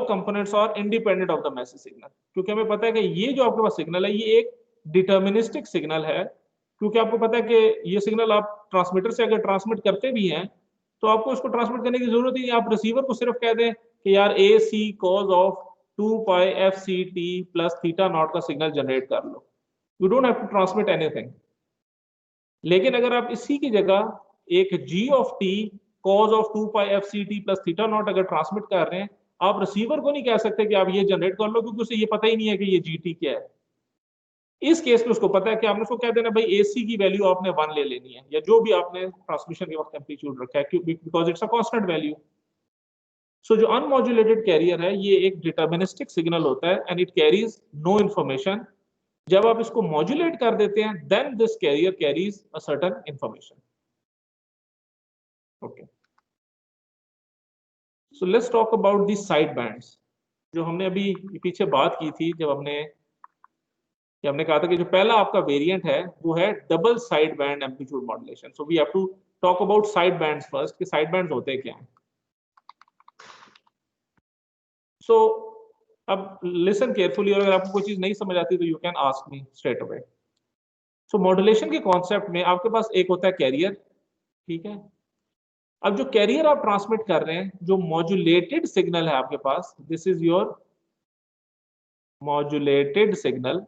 components are independent of the message signal, क्योंकि हमें पता है कि ये जो आपके पास सिग्नल है ये एक डिटर्मिनिस्टिक सिग्नल है, क्योंकि आपको पता है कि ये सिग्नल आप ट्रांसमीटर से अगर ट्रांसमिट करते भी हैं तो आपको इसको ट्रांसमिट करने की जरूरत ही नहीं, आप रिसीवर को सिर्फ कह दें कि यार AC cos of 2 pi FCT plus theta naught का सिग्नल जनरेट कर लो, you don't have to transmit anything. लेकिन अगर आप इसी की जगह एक G of T cos of 2 pi FCT plus theta naught अगर ट्रांसमिट कर रहे हैं, आप रिसीवर को नहीं कह सकते कि आप ये जनरेट कर लो, क्योंकि उसे ये पता ही नहीं है कि ये GT क्या है। इस केस में उसको पता है कि आपने उसको कह देना भाई AC की वैल्यू आपने 1 ले लेनी है, या जो भी आपने ट्रांसमिशन के वक्त एम्पलीट्यूड रखा है, because it's a constant value. So जो अनमॉड्यूलेटेड कैरियर है ये एक डिटर्मिनिस्टिक सिग्नल होता है and it carries no information. जब आप इसको मॉड्यूलेट कर देते हैं then this carrier carries a certain information. Okay, so let's talk about the side bands. जो हमने अभी पीछे बात की थी जब हमने कहा था कि जो पहला आपका वेरिएंट है वो है double side band amplitude modulation. So we have to talk about side bands first, कि साइड बैंड्स होते क्या हैं। सो अब लिसन केयरफुली, और अगर आपको कोई चीज नहीं समझ आती तो you can ask me straight away. So modulation के कॉन्सेप्ट में आपके पास एक होता है कैरियर, ठीक है। अब जो कैरियर आप ट्रांसमिट कर रहे हैं, जो मॉड्यूलेटेड सिग्नल है आपके पास, this is your modulated signal.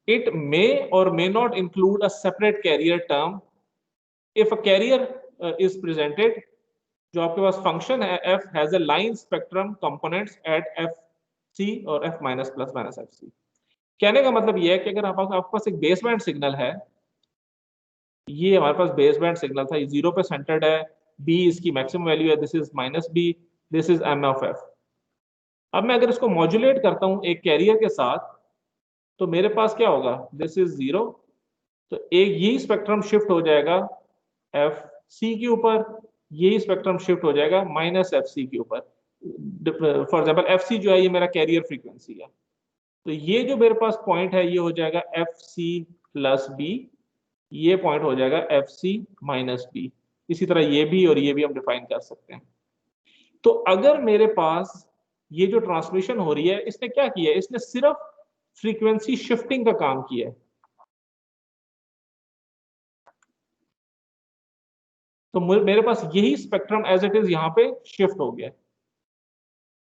It may or may not include a separate carrier term. If a carrier is presented, जो आपके पास फंक्शन है f has a line spectrum components at fc और f minus plus minus fc। कहने का मतलब ये है कि अगर आपके पास एक बेस बैंड सिग्नल है, ये हमारे पास बेस बैंड सिग्नल था, ये 0 पे सेंटर्ड है, b इसकी मैक्सिमम वैल्यू है, this is -b, this is m of f। अब मैं अगर इसको मॉड्यूलेट करता हूं एक कैरियर के साथ, तो मेरे पास क्या होगा, दिस इज 0, तो एक यही स्पेक्ट्रम शिफ्ट हो जाएगा एफ सी के ऊपर, यही स्पेक्ट्रम शिफ्ट हो जाएगा माइनस एफ सी के ऊपर। फॉर एग्जाम्पल एफ सी जो है ये मेरा कैरियर फ्रीक्वेंसी है, तो ये जो मेरे पास पॉइंट है ये हो जाएगा एफ सी प्लस बी, ये पॉइंट हो जाएगा एफ सी माइनस बी। इसी तरह ये भी और ये भी हम डिफाइन कर सकते हैं। तो अगर मेरे पास ये जो ट्रांसमिशन हो रही है, इसने क्या किया है, इसने सिर्फ फ्रीक्वेंसी शिफ्टिंग का काम किया है। तो मेरे पास यही स्पेक्ट्रम एज इट इज यहां पे शिफ्ट हो गया।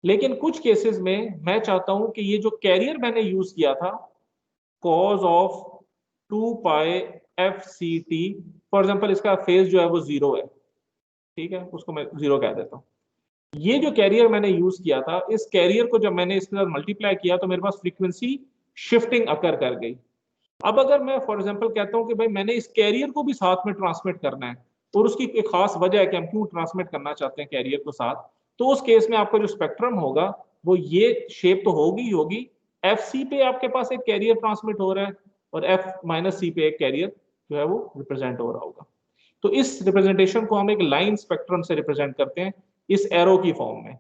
लेकिन कुछ केसेस में मैं चाहता हूं कि ये जो कैरियर मैंने यूज किया था cos of 2 pi f c t, for example इसका फेज जो है वो 0 है, ठीक है, उसको मैं 0 कह देता हूं। ये जो कैरियर मैंने यूज किया था, इस कैरियर को जब मैंने इसके साथ मल्टीप्लाई किया तो मेरे पास फ्रीक्वेंसी शिफ्टिंग अकर कर गई। अब अगर मैं फॉर एग्जांपल कहता हूं कि भाई मैंने इस कैरियर को भी साथ में ट्रांसमिट करना है, और उसकी एक खास वजह है कि हम क्यों ट्रांसमिट करना चाहते हैं कैरियर को साथ, तो उस केस में आपका जो स्पेक्ट्रम होगा वो ये शेप तो होगी ही होगी। एफ सी पे आपके पास एक कैरियर ट्रांसमिट हो रहा है और एफ माइनस सी पे एक कैरियर जो है वो रिप्रेजेंट हो रहा होगा। तो इस रिप्रेजेंटेशन को हम एक लाइन स्पेक्ट्रम से रिप्रेजेंट करते हैं इस एरो की फॉर्म में।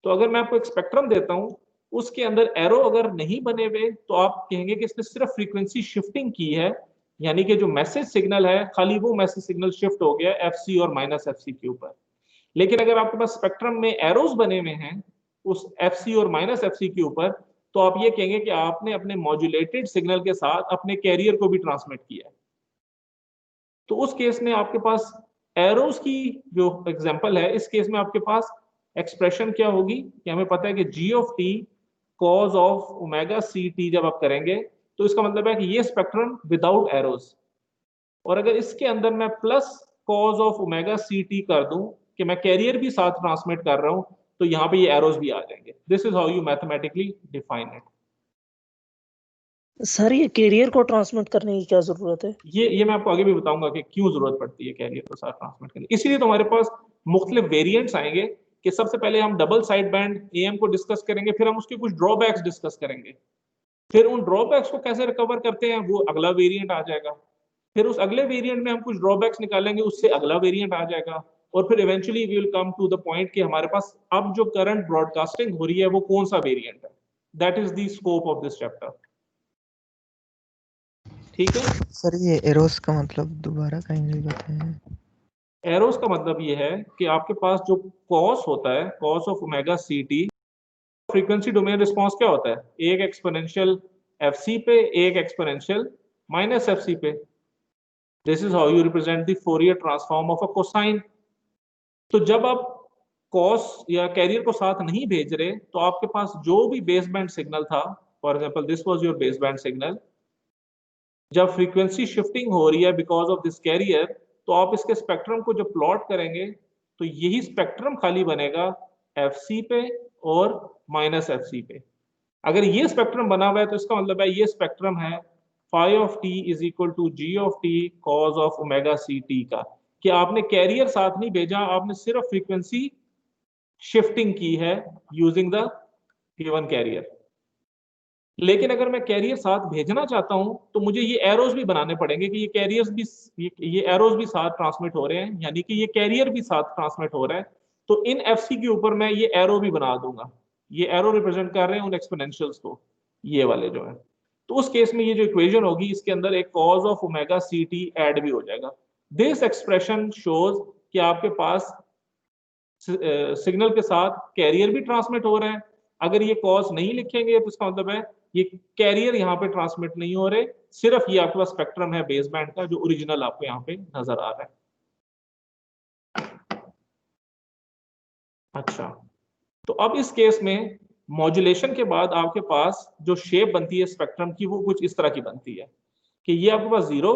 तो अगर मैं आपको एक स्पेक्ट्रम देता हूं, उसके अंदर एरो अगर नहीं बने हुए तो आप कहेंगे कि इसने सिर्फ फ्रीक्वेंसी शिफ्टिंग की है, यानी कि जो मैसेज सिग्नल है खाली वो मैसेज सिग्नल शिफ्ट हो गया एफ सी और माइनस एफ सी के ऊपर। लेकिन अगर आपके पास स्पेक्ट्रम में एरोज बने हुए हैं उस एफ सी और माइनस एफ सी के ऊपर, तो आप ये कहेंगे कि आपने अपने मॉड्यूलेटेड सिग्नल के साथ अपने कैरियर को भी ट्रांसमिट किया है। तो उस केस में आपके पास एरोज की जो एग्जांपल है, इस केस में आपके पास एक्सप्रेशन क्या होगी कि हमें पता है कि जी of T cos of omega C T जब आप करेंगे तो इसका मतलब है कि ये स्पेक्ट्रम विदाउट एरोज, और अगर इसके अंदर मैं plus cos of omega C t कर दूं कि मैं कैरियर भी साथ ट्रांसमिट कर रहा हूं, तो यहां पे ये एरोज भी आ जाएंगे। This is how you mathematically define it.
Sir ये कैरियर को ट्रांसमिट करने की क्या जरूरत है?
ये मैं आपको आगे भी बताऊंगा कि क्यों जरूरत पड़ती है कैरियर को साथ ट्रांसमिट करने। इसीलिए तो हमारे पास मुख्तलिफ वेरिएंट्स आएंगे कि सबसे पहले हम डबल साइड बैंड एएम को डिस्कस करेंगे, फिर हम उसके कुछ ड्रॉबैक्स डिस्कस करेंगे, फिर उन ड्रॉबैक्स को कैसे रिकवर करते हैं वो अगला वेरिएंट आ जाएगा, फिर उस अगले वेरिएंट में हम कुछ ड्रॉबैक्स निकालेंगे, उससे अगला वेरिएंट आ जाएगा, और फिर eventually we will come to the point कि हमारे पास अब जो करंट ब्रॉडकास्टिंग हो रही है वो कौन सा वेरिएंट है। That is the scope of this chapter. ठीक है
सर, ये एरोस का मतलब दोबारा काइंडली बताएं।
एरोस का मतलब ये है कि आपके पास जो कॉस होता है, cos of omega C t, frequency domain response क्या होता है, एक एक्सपोनेंशियल एफ सी पे, एक एक्सपोनेंशियल माइनस एफ सी पे। This is how you represent the Fourier transform of a cosine. तो जब आप कॉस या कैरियर को साथ नहीं भेज रहे तो आपके पास जो भी बेस बैंड सिग्नल था, for example this was your base band signal, जब फ्रीक्वेंसी शिफ्टिंग हो रही है बिकॉज ऑफ दिस कैरियर, तो आप इसके स्पेक्ट्रम को जब प्लॉट करेंगे तो यही स्पेक्ट्रम खाली बनेगा एफ सी पे और माइनस एफ सी पे। अगर ये स्पेक्ट्रम बना हुआ है तो इसका मतलब है ये स्पेक्ट्रम है phi of t is equal to g of T cos of omega C t का, कि आपने कैरियर साथ नहीं भेजा, आपने सिर्फ फ्रीक्वेंसी शिफ्टिंग की है यूजिंग द गिवन कैरियर। लेकिन अगर मैं कैरियर साथ भेजना चाहता हूं तो मुझे ये एरोज भी बनाने पड़ेंगे कि ये कैरियर्स भी, ये एरोज भी साथ ट्रांसमिट हो रहे हैं, यानी कि ये कैरियर भी साथ ट्रांसमिट हो रहा है। तो इन एफसी के ऊपर मैं ये एरो भी बना दूंगा, ये एरो रिप्रेजेंट कर रहे हैं उन एक्सपोनेंशियल्स को, ये वाले जो है। तो उस केस में ये जो इक्वेशन होगी इसके अंदर एक cos of omega C t add भी हो जाएगा। दिस एक्सप्रेशन शोज कि आपके पास सिग्नल के साथ कैरियर भी ट्रांसमिट हो रहा है। अगर ये कॉज नहीं लिखेंगे तो इसका मतलब है ये कैरियर यहाँ पे ट्रांसमिट नहीं हो रहे, सिर्फ ये आपके पास स्पेक्ट्रम है बेस बैंड का जो ओरिजिनल आपको यहाँ पे नजर आ रहा है। अच्छा, तो अब इस केस में मॉड्यूलेशन के बाद आपके पास जो शेप बनती है स्पेक्ट्रम की वो कुछ इस तरह की बनती है कि ये आपके पास 0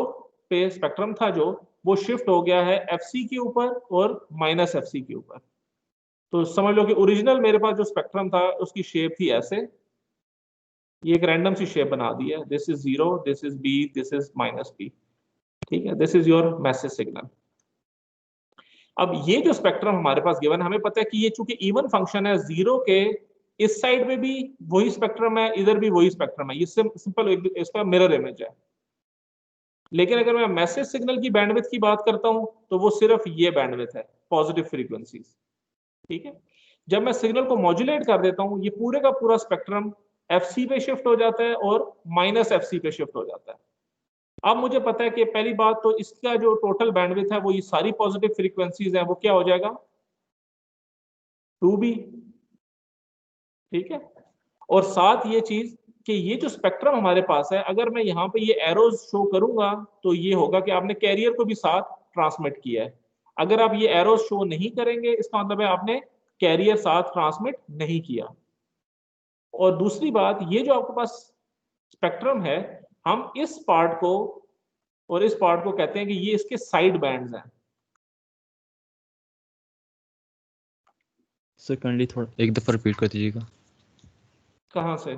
पे स्पेक्ट्रम था जो वो शिफ्ट हो गया है एफ सी के ऊपर और माइनस एफ सी के ऊपर। तो समझ लो कि ओरिजिनल मेरे पास जो स्पेक्ट्रम था उसकी शेप थी ऐसे, ये एक रैंडम सी शेप बना दी है, this is 0, this is b, this is minus b, ठीक है, this is your message signal. अब ये जो स्पेक्ट्रम हमारे पास गिवन, हमें पता है कि ये चूंकि इवन फंक्शन है, 0 के इस साइड में भी वही स्पेक्ट्रम है, इधर भी वही स्पेक्ट्रम है, ये सिंपल इसका मिरर इमेज है। लेकिन अगर मैं मैसेज सिग्नल की बैंडविड्थ की बात करता हूं तो वो सिर्फ ये बैंडविड्थ है, पॉजिटिव फ्रीक्वेंसीज, ठीक है। जब मैं सिग्नल को मॉड्यूलेट कर देता हूं, ये पूरे का पूरा स्पेक्ट्रम FC पे शिफ्ट हो जाता है और -FC पे शिफ्ट हो जाता है। अब मुझे पता है कि पहली बात तो इसका जो टोटल बैंडविड्थ है वो ये सारी पॉजिटिव फ्रीक्वेंसीज है, वो क्या हो जाएगा 2B, ठीक है। और साथ ये चीज कि ये जो स्पेक्ट्रम हमारे पास है, अगर मैं यहाँ पे ये एरोज शो करूंगा तो ये होगा कि आपने कैरियर को भी साथ ट्रांसमिट किया है। अगर आप ये एरोज शो नहीं करेंगे, इसका मतलब है आपने कैरियर साथ ट्रांसमिट नहीं किया। और दूसरी बात, ये जो आपके पास स्पेक्ट्रम है, हम इस पार्ट को और इस पार्ट को कहते हैं कि ये इसके साइड बैंड्स हैं।
सर काइंडली थोड़ा एक दफा रिपीट कर दीजिएगा।
कहाँ से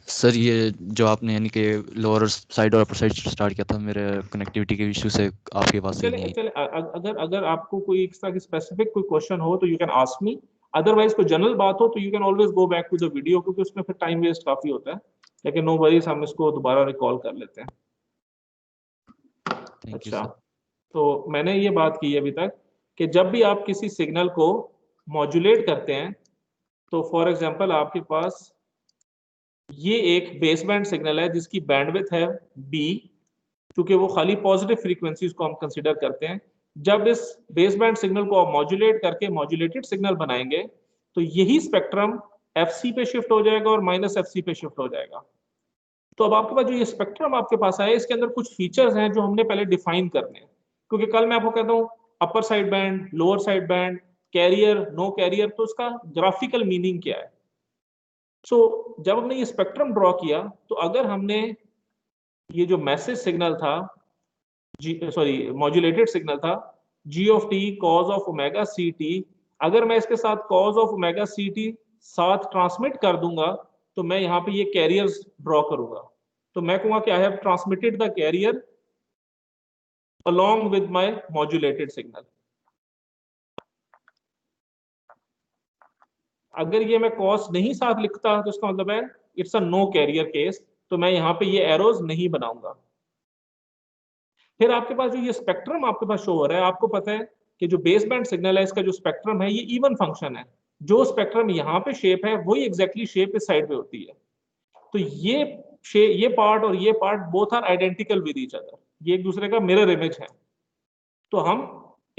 सर? ये जो आपने यानी कि लोअर साइड और अपर साइड स्टार्ट किया था, मेरे कनेक्टिविटी के इशू से आपकी आवाज सही नहीं आई।
चले अगर आपको कोई इस तरह की स्पेसिफिक कोई क्वेश्चन हो तो you can ask me, otherwise कोई जनरल बात हो तो you can always go back to the video, क्योंकि उसमें फिर टाइम वेस्ट काफी होता है। लेकिन नो वरीज, हम इसको दोबारा रिकॉल कर लेते हैं।
थैंक यू
अच्छा,
सर।
तो मैंने ये बात की अभी तक कि जब भी आप किसी सिग्नल को मॉड्यूलेट करते हैं, तो फॉर एग्जांपल आपके पास ये एक बेस बैंड सिग्नल है जिसकी बैंडविड्थ है B, क्योंकि वो खाली पॉजिटिव फ्रीक्वेंसीज को हम कंसीडर करते हैं। जब इस बेस बैंड सिग्नल को आप मॉड्यूलेट करके मॉड्यूलेटेड सिग्नल बनाएंगे तो यही स्पेक्ट्रम FC पे शिफ्ट हो जाएगा और -FC पे शिफ्ट हो जाएगा। तो अब आपके पास जो ये स्पेक्ट्रम आपके पास आया, इसके अंदर कुछ फीचर्स हैं जो हमने पहले डिफाइन करने हैं, क्योंकि कल मैं आपको कहता हूँ upper side band, lower side band, carrier, no carrier, तो उसका ग्राफिकल मीनिंग क्या है। सो जब हमने ये स्पेक्ट्रम ड्रॉ किया, तो अगर हमने ये जो मैसेज सिग्नल था, मॉड्यूलेटेड सिग्नल था G of T cos of omega CT, अगर मैं इसके साथ cos ऑफ ओमेगा CT साथ ट्रांसमिट कर दूंगा तो मैं यहाँ पे ये कैरियर्स ड्रॉ करूंगा। तो मैं कहूंगा कि I have transmitted the carrier along with my modulated signal। अगर ये मैं cos नहीं साथ लिखता तो इसका मतलब है it's a no carrier case, तो मैं यहाँ पे ये एरोज नहीं बनाऊंगा। फिर आपके पास जो ये स्पेक्ट्रम आपके पास शो हो रहा है, आपको पता है कि जो बेस बैंड सिग्नल है इसका जो स्पेक्ट्रम है ये इवन फंक्शन है। जो स्पेक्ट्रम यहाँ पे शेप है वही एग्जैक्टली शेप इस साइड पे होती है। तो ये पार्ट और ये part both are identical with each other, ये एक दूसरे का मिरर इमेज है। तो हम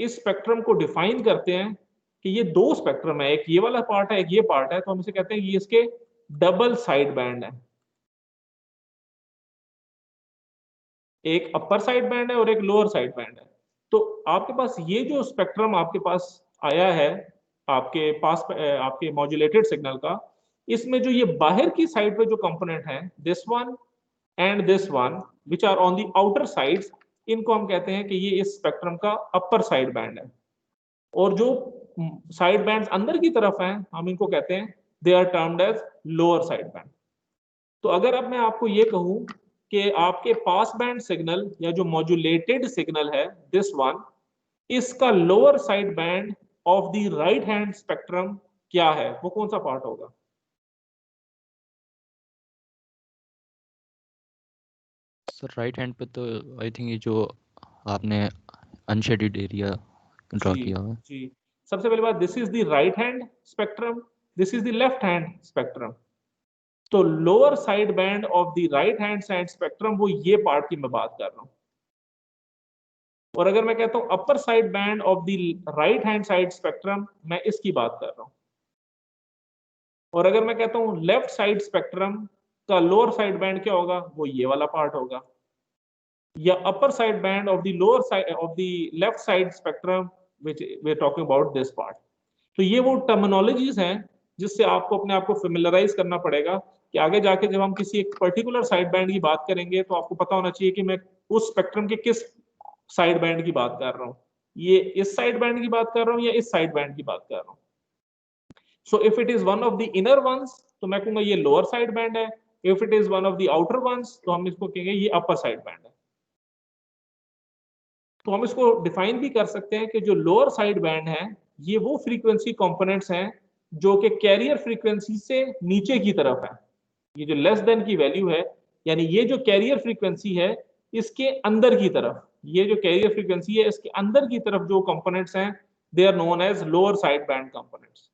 इस स्पेक्ट्रम को डिफाइन करते हैं कि ये दो स्पेक्ट्रम है, एक ये वाला पार्ट है, एक ये पार्ट है, तो हम इसे कहते हैं ये इसके डबल साइड बैंड है। एक अपर साइड बैंड है और एक लोअर साइड बैंड है। तो आपके पास ये जो स्पेक्ट्रम आपके पास आया है आपके पास आपके मॉड्यूलेटेड सिग्नल का, इसमें जो ये बाहर की साइड पे जो कंपोनेंट है, this one and this one which are on the outer sides, इनको हम कहते हैं कि ये इस स्पेक्ट्रम का अपर साइड बैंड है। और जो साइड बैंड्स अंदर की तरफ हैं, हम इनको कहते हैं they are termed as lower side band. तो अगर अब मैं आपको ये कहूं कि आपके पास बैंड सिग्नल या जो मॉड्यूलेटेड सिग्नल है दिस वन, इसका lower side band of the right hand spectrum क्या है, वो कौन सा पार्ट होगा?
सर राइट हैंड पे तो आई थिंक ये जो आपने अनशेडेड एरिया ड्रॉ किया हुआ है।
जी, सबसे पहली बात, this is the right hand spectrum, this is the left hand spectrum. तो lower side band of the right hand side spectrum, वो ये पार्ट की मैं बात कर रहा हूं। और अगर मैं कहता हूं अपर side band of the right hand side spectrum, मैं इसकी बात कर रहा हूं। और अगर मैं कहता हूं लेफ्ट साइड स्पेक्ट्रम का लोअर साइड बैंड क्या होगा, वो ये वाला पार्ट होगा। या upper side band of the lower side of the left side spectrum which we are talking about this part. तो ये वो टर्मिनोलॉजीज हैं जिससे आपको अपने आप को फेमिलराइज करना पड़ेगा कि आगे जाके जब हम किसी एक पर्टिकुलर साइड बैंड की बात करेंगे तो आपको पता होना चाहिए कि मैं उस स्पेक्ट्रम के किस साइड बैंड की बात कर रहा हूँ, ये इस साइड बैंड की बात कर रहा हूँ या इस साइड बैंड की बात कर रहा हूँ। So if it is one of the inner ones तो मैं कहूंगा ये लोअर साइड बैंड है, if it is one of the outer ones तो हम इसको कहेंगे ये अपर साइड बैंड है। तो हम इसको डिफाइन भी कर सकते हैं कि जो लोअर साइड बैंड है ये वो फ्रीक्वेंसी कंपोनेंट्स हैं जो कि कैरियर फ्रीक्वेंसी से नीचे की तरफ है। ये जो लेस देन की वैल्यू है, यानी ये जो कैरियर फ्रीक्वेंसी है इसके अंदर की तरफ, ये जो कैरियर फ्रीक्वेंसी है इसके अंदर की तरफ जो कंपोनेंट्स हैं they are known as lower side band components.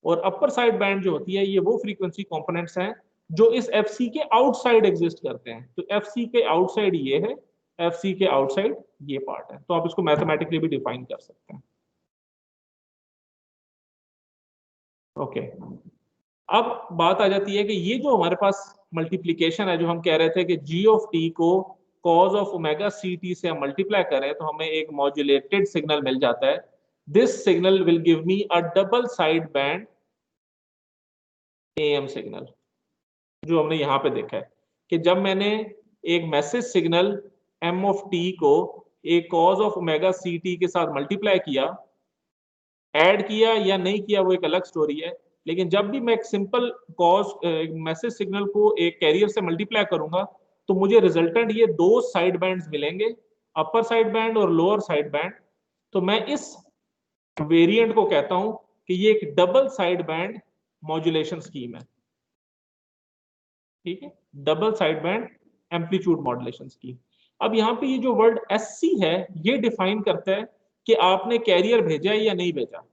और अपर साइड बैंड जो होती है ये वो फ्रीक्वेंसी कंपोनेंट्स हैं जो इस एफसी के आउटसाइड एग्जिस्ट करते हैं। तो एफसी के आउटसाइड ये है, एफसी के आउटसाइड ये पार्ट है। तो आप इसको मैथमेटिकली भी डिफाइन कर सकते हैं। ओके, अब बात आ जाती है कि ये जो हमारे पास मल्टीप्लीकेशन है, जो हम कह रहे थे कि जी ऑफ टी को cos of omega C T से हम मल्टीप्लाई करें तो हमें एक मॉड्यूलेटेड सिग्नल मिल जाता है। This signal will give me a double side band am signal. जो हमने यहाँ पे देखा है कि जब मैंने एक message signal m of t को एक cos of omega C t के साथ मल्टीप्लाई किया, ऐड किया या नहीं किया वो एक अलग स्टोरी है, लेकिन जब भी मैं एक सिंपल कॉज मैसेज सिग्नल को एक कैरियर से मल्टीप्लाई करूंगा तो मुझे रिजल्टेंट ये दो साइड बैंड्स मिलेंगे, अपर साइड बैंड और लोअर साइड बैंड। तो मैं इस वेरिएंट को कहता हूं कि ये एक double side band modulation scheme है। ठीक है, double side band amplitude modulation scheme. अब यहाँ पे ये जो वर्ड एससी है ये डिफाइन करता है कि आपने कैरियर भेजा है या नहीं भेजा।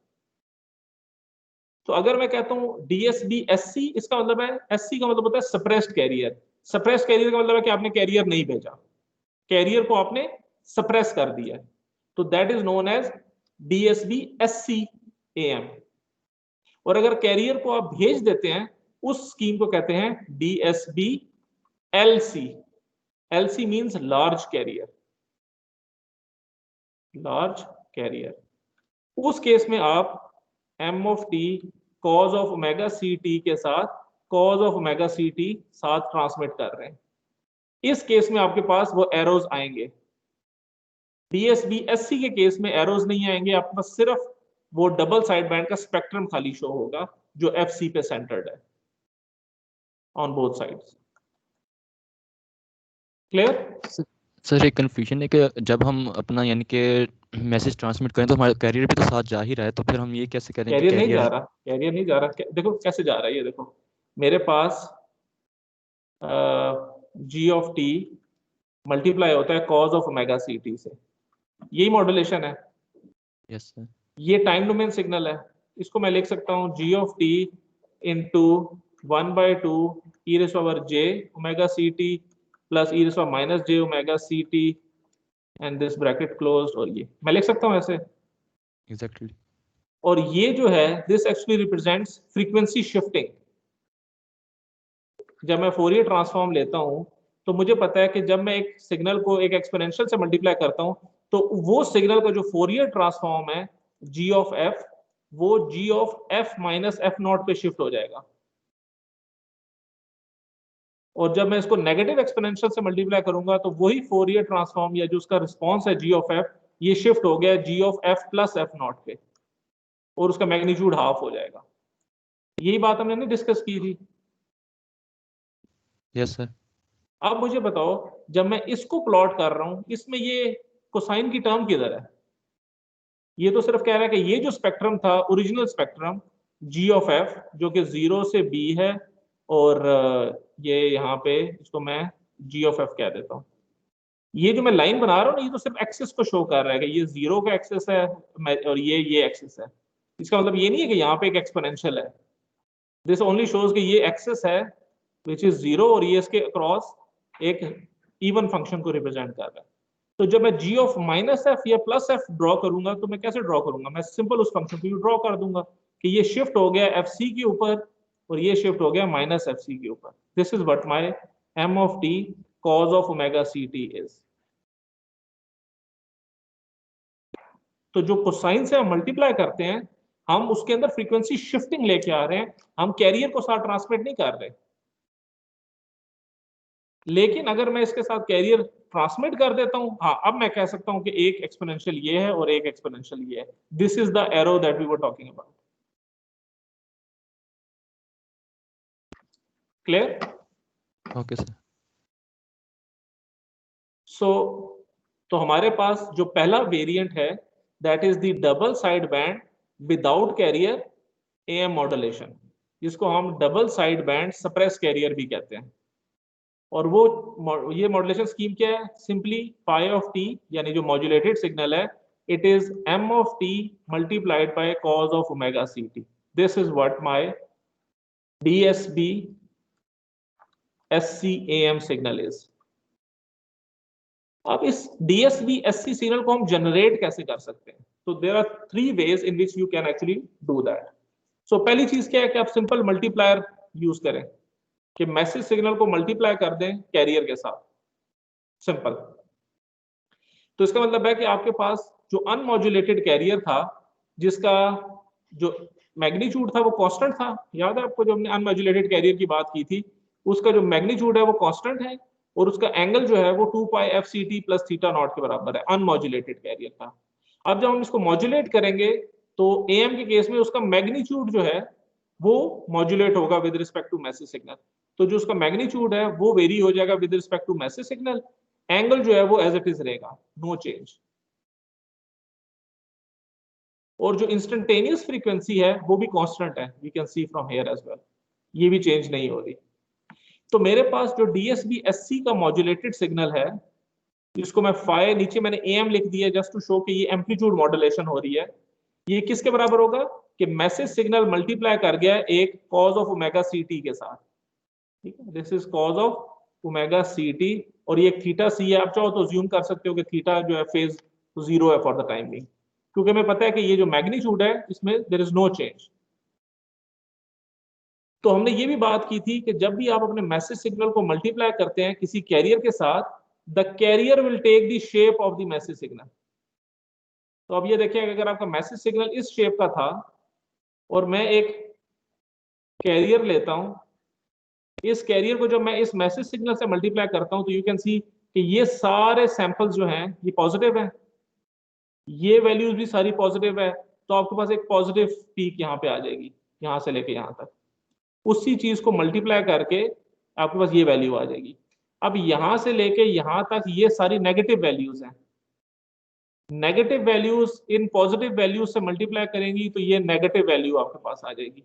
तो अगर मैं कहता हूं डीएसबी एससी, इसका मतलब है एससी का मतलब होता है सप्रेस्ड कैरियर। सप्रेस्ड कैरियर का मतलब है कि आपने कैरियर नहीं भेजा, कैरियर को आपने सप्रेस कर दिया। तो that is known as DSB SC AM. और अगर कैरियर को आप भेज देते हैं उस स्कीम को कहते हैं DSB LC. LC means large carrier, large carrier. उस केस में आप m of T cos of omega C t के साथ cos of omega C t साथ ट्रांसमिट कर रहे हैं। इस केस में आपके पास वो एरोज आएंगे। डीएसबी एससी के केस में एरोज नहीं आएंगे, आपके पास सिर्फ वो डबल साइड बैंड का स्पेक्ट्रम खाली शो होगा जो एफसी पे सेंटर्ड है on both sides. Clear?
Sir एक कंफ्यूजन है कि जब हम अपना यानी कि मैसेज ट्रांसमिट करें तो हमारा कैरियर भी तो साथ जा ही रहा है, तो फिर हम ये कैसे करें कि
कैरियर नहीं जा रहा, कैरियर नहीं जा रहा। देखो कैसे जा रहा है, ये देखो मेरे पास जी ऑफ टी मल्टीप्लाई होता है cos of omega C T से, यही मॉड्यूलेशन है।
Yes sir.
ये टाइम डोमेन सिग्नल है, इसको मैं लिख सकता हूँ G of T into 1/2 e raise power J omega C T plus e raise power minus J omega C T and this bracket closed. और ये मैं लिख सकता हूँ ऐसे
एग्जैक्टली।
और ये जो है this actually represents frequency shifting. जब मैं फोरियर ट्रांसफॉर्म लेता हूं तो मुझे पता है कि जब मैं एक सिग्नल को एक एक्सपोनेंशियल से मल्टीप्लाई करता हूं तो वो सिग्नल का जो फोरियर ट्रांसफॉर्म है जी ऑफ एफ, वो G of F minus F naught पे शिफ्ट हो जाएगा। और जब मैं इसको नेगेटिव एक्सपोनेंशियल से मल्टीप्लाई करूंगा तो वही फोरियर ट्रांसफॉर्म या जो उसका रिस्पॉन्स है जी ऑफ एफ, ये शिफ्ट हो गया G of F plus F naught पे और उसका मैग्नीट्यूड हाफ हो जाएगा। यही बात हमने नहीं डिस्कस की थी?
Yes sir.
अब मुझे बताओ जब मैं इसको प्लॉट कर रहा हूं इसमें ये कोसाइन की टर्म किधर है? ये तो सिर्फ कह रहा है कि ये जो स्पेक्ट्रम था original spectrum g of f जो कि 0 से बी है और ये यहाँ पे इसको मैं जी ऑफ एफ कह देता हूँ। ये जो मैं लाइन बना रहा हूँ ना ये तो सिर्फ एक्सिस को शो कर रहा है कि ये 0 का एक्सिस है और ये एक्सिस है। इसका मतलब ये नहीं है कि यहाँ पे एक एक्सपोनेंशियल है। दिस ओनली शोज कि ये एक्सिस है विच इज 0 और ये इसके अक्रॉस एक इवन फंक्शन को रिप्रेजेंट कर रहा है। तो जब मैं जी ऑफ माइनस एफ या प्लस एफ ड्रॉ करूंगा तो मैं कैसे ड्रॉ करूंगा? मैं सिंपल उस फंक्शन को ड्रॉ कर दूंगा कि ये शिफ्ट हो गया एफ सी के ऊपर और ये शिफ्ट हो गया माइनस एफ सी के ऊपर। This is what my m of T cos of omega C t is. तो जो कोसाइन से हम मल्टीप्लाई करते हैं हम उसके अंदर फ्रीक्वेंसी शिफ्टिंग लेके आ रहे हैं, हम कैरियर को साथ ट्रांसमिट नहीं कर रहे। लेकिन अगर मैं इसके साथ कैरियर ट्रांसमिट कर देता हूं, हाँ अब मैं कह सकता हूं कि एक एक्सपोनेंशियल ये है और एक एक्सपोनेंशियल ये है। This is the arrow that we were talking about. Clear?
Okay sir.
So तो हमारे पास जो पहला वेरिएंट है that is the double side band without carrier AM modulation, जिसको हम double side band suppress carrier भी कहते हैं। और वो ये मॉड्यूलेशन स्कीम क्या है? सिंपली फाई ऑफ टी, यानी जो मॉड्यूलेटेड सिग्नल है, it is m of t multiplied by cos of omega ct. This is what my DSB SCAM signal is. अब इस DSB SC सिग्नल को हम जनरेट कैसे कर सकते हैं? तो there are 3 ways in which you can actually do that. So पहली चीज क्या है कि आप सिंपल मल्टीप्लायर यूज करें, कि मैसेज सिग्नल को मल्टीप्लाई कर दें कैरियर के साथ, सिंपल। तो इसका मतलब है कि आपके पास जो अनमॉड्यूलेटेड कैरियर था, जिसका जो मैग्नीट्यूड था वो कांस्टेंट था, याद है आपको जो हमने अनमॉड्यूलेटेड कैरियर की बात की थी, उसका जो मैग्नीट्यूड है वो कांस्टेंट है और उसका एंगल जो है वो 2 pi FCT plus theta not के बराबर है, अनमॉड्यूलेटेड कैरियर का। अब जब हम इसको मॉड्यूलेट करेंगे तो AM के केस में उसका मैग्नीट्यूड जो है वो मॉड्यूलेट होगा with respect to message signal. तो जो उसका मैग्नीट्यूड है वो वेरी हो जाएगा with respect to message signal, angle जो है वो एज इट इज रहेगा, नो चेंज। और जो इंस्टेंटेनियस फ्रीक्वेंसी है वो भी कांस्टेंट है, we can see from here as well, ये भी चेंज नहीं हो रही। तो मेरे पास जो DSB SC का मॉड्यूलेटेड सिग्नल है, जिसको मैं फाई, नीचे मैंने AM लिख दिया जस्ट टू शो कि ये एम्पलीट्यूड मॉड्यूलेशन हो रही है, ये किसके बराबर होगा कि मैसेज सिग्नल मल्टीप्लाई कर गया एक cos ऑफ ओमेगा CT के साथ, ठीक है, this is cos of omega CT, और ये थीटा C है। आप चाहो तो अज्यूम कर सकते हो कि थीटा जो है फेज 0 है फॉर द टाइम बिंग, क्योंकि हमें पता है कि ये जो मैग्नीट्यूड है इसमें देयर इज नो चेंज। तो हमने ये भी बात की थी कि जब भी आप अपने मैसेज सिग्नल को मल्टीप्लाई करते हैं किसी कैरियर के साथ, the carrier will take the shape of the message signal. तो अब ये देखिए, अगर आपका मैसेज सिग्नल इस शेप का था और मैं एक कैरियर लेता हूं, इस कैरियर को जब मैं इस मैसेज सिग्नल से मल्टीप्लाई करता हूं तो यू कैन सी कि ये सारे सैंपल्स जो हैं ये पॉजिटिव है, ये वैल्यूज भी सारी पॉजिटिव है। तो आपके पास एक पॉजिटिव पीक यहाँ पे आ जाएगी, यहाँ से लेके यहाँ तक। उसी चीज को मल्टीप्लाई करके आपके पास ये वैल्यू आ जाएगी। अब यहां से लेके यहां तक ये सारी नेगेटिव वैल्यूज हैं, negative values in positive values से मल्टीप्लाई करेंगी तो ये नेगेटिव वैल्यू आपके पास आ जाएगी।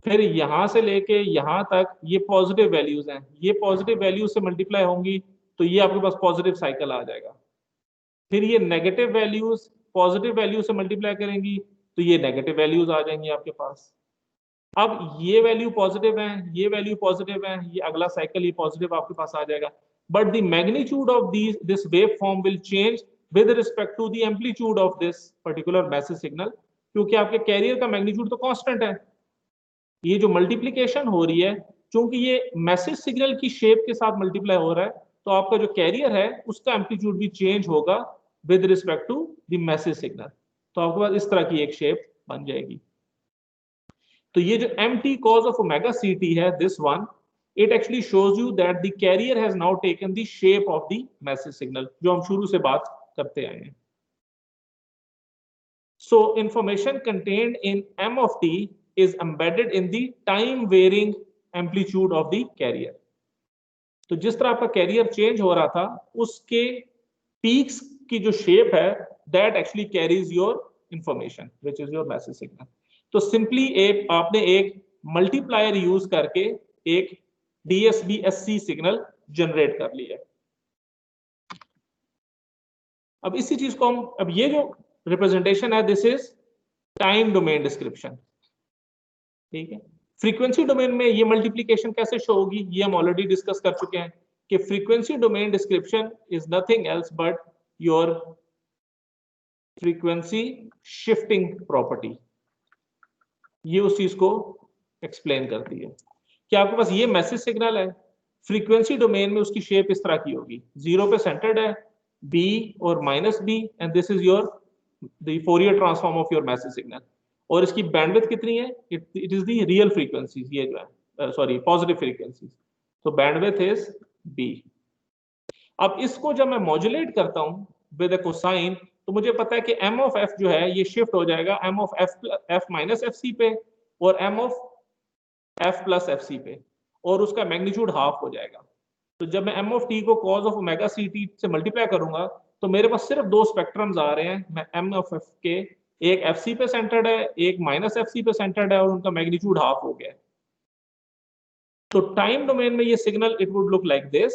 फिर यहां से लेके यहां तक ये पॉजिटिव वैल्यूज हैं, ये पॉजिटिव वैल्यूज से मल्टीप्लाई होंगी तो ये आपके पास पॉजिटिव साइकिल आ जाएगा। फिर ये नेगेटिव वैल्यूज पॉजिटिव वैल्यू से मल्टीप्लाई करेंगी तो ये नेगेटिव वैल्यूज आ जाएंगी आपके पास। अब ये वैल्यू पॉजिटिव है, ये वैल्यू पॉजिटिव है, ये अगला साइकिल ये पॉजिटिव आपके पास आ जाएगा। But the magnitude of this wave form will change with respect to the amplitude of this particular message signal, क्योंकि आपके कैरियर का मैग्नीट्यूड तो कांस्टेंट है। ये जो मल्टीप्लिकेशन हो रही है, क्योंकि ये मैसेज सिग्नल की शेप के साथ मल्टीप्लाई हो रहा है, तो आपका जो कैरियर है उसका एम्पलीट्यूड भी चेंज होगा with respect to the message signal. तो आपके पास इस तरह की एक शेप बन जाएगी। तो ये जो mt cos of omega ct है, this one, it actually shows you that the carrier has now taken the shape of the message signal, जो हम शुरू से बात करते आए हैं। So information contained in m of t is embedded in the time varying amplitude of the carrier. तो जिस तरह आपका कैरियर चेंज हो रहा था, उसके पीक्स की जो शेप है, that actually carries your information, which is your message signal. तो सिंपली आपने एक मल्टीप्लायर यूज करके एक DSB SC सिग्नल जनरेट कर लिया। अब इसी चीज को हम, अब ये जो रिप्रेजेंटेशन है, this is time domain description, ठीक है। फ्रीक्वेंसी डोमेन में ये मल्टीप्लिकेशन कैसे शो होगी, ये हम ऑलरेडी डिस्कस कर चुके हैं कि frequency domain description is nothing else but your frequency shifting property. ये उस चीज को एक्सप्लेन करती है कि आपके पास ये मैसेज सिग्नल है, फ्रीक्वेंसी डोमेन में उसकी शेप इस तरह की होगी, 0 पे सेंटर्ड है, B और -B, and this is your the Fourier transform of your message signal. और इसकी बैंडविड्थ कितनी है, it is the real frequencies, ये जो है सॉरी पॉजिटिव फ्रीक्वेंसीज, तो बैंडविड्थ इज B। अब इसको जब मैं मॉड्यूलेट करता हूं विद अ कोसाइन, तो मुझे पता है कि m ऑफ f जो है ये शिफ्ट हो जाएगा m of f minus fc पे और m of f plus fc पे, और उसका मैग्नीट्यूड हाफ हो जाएगा। तो जब मैं m ऑफ t को cos ऑफ ओमेगा ct से मल्टीप्लाई करूंगा तो मेरे पास सिर्फ 2 स्पेक्ट्रम्स आ रहे हैं, मैं m ऑफ f के एक FC पे सेंटर्ड है, एक -FC पे सेंटर्ड है और उनका मैग्नीट्यूड हाफ हो गया है। तो टाइम डोमेन में ये signal it would look like this,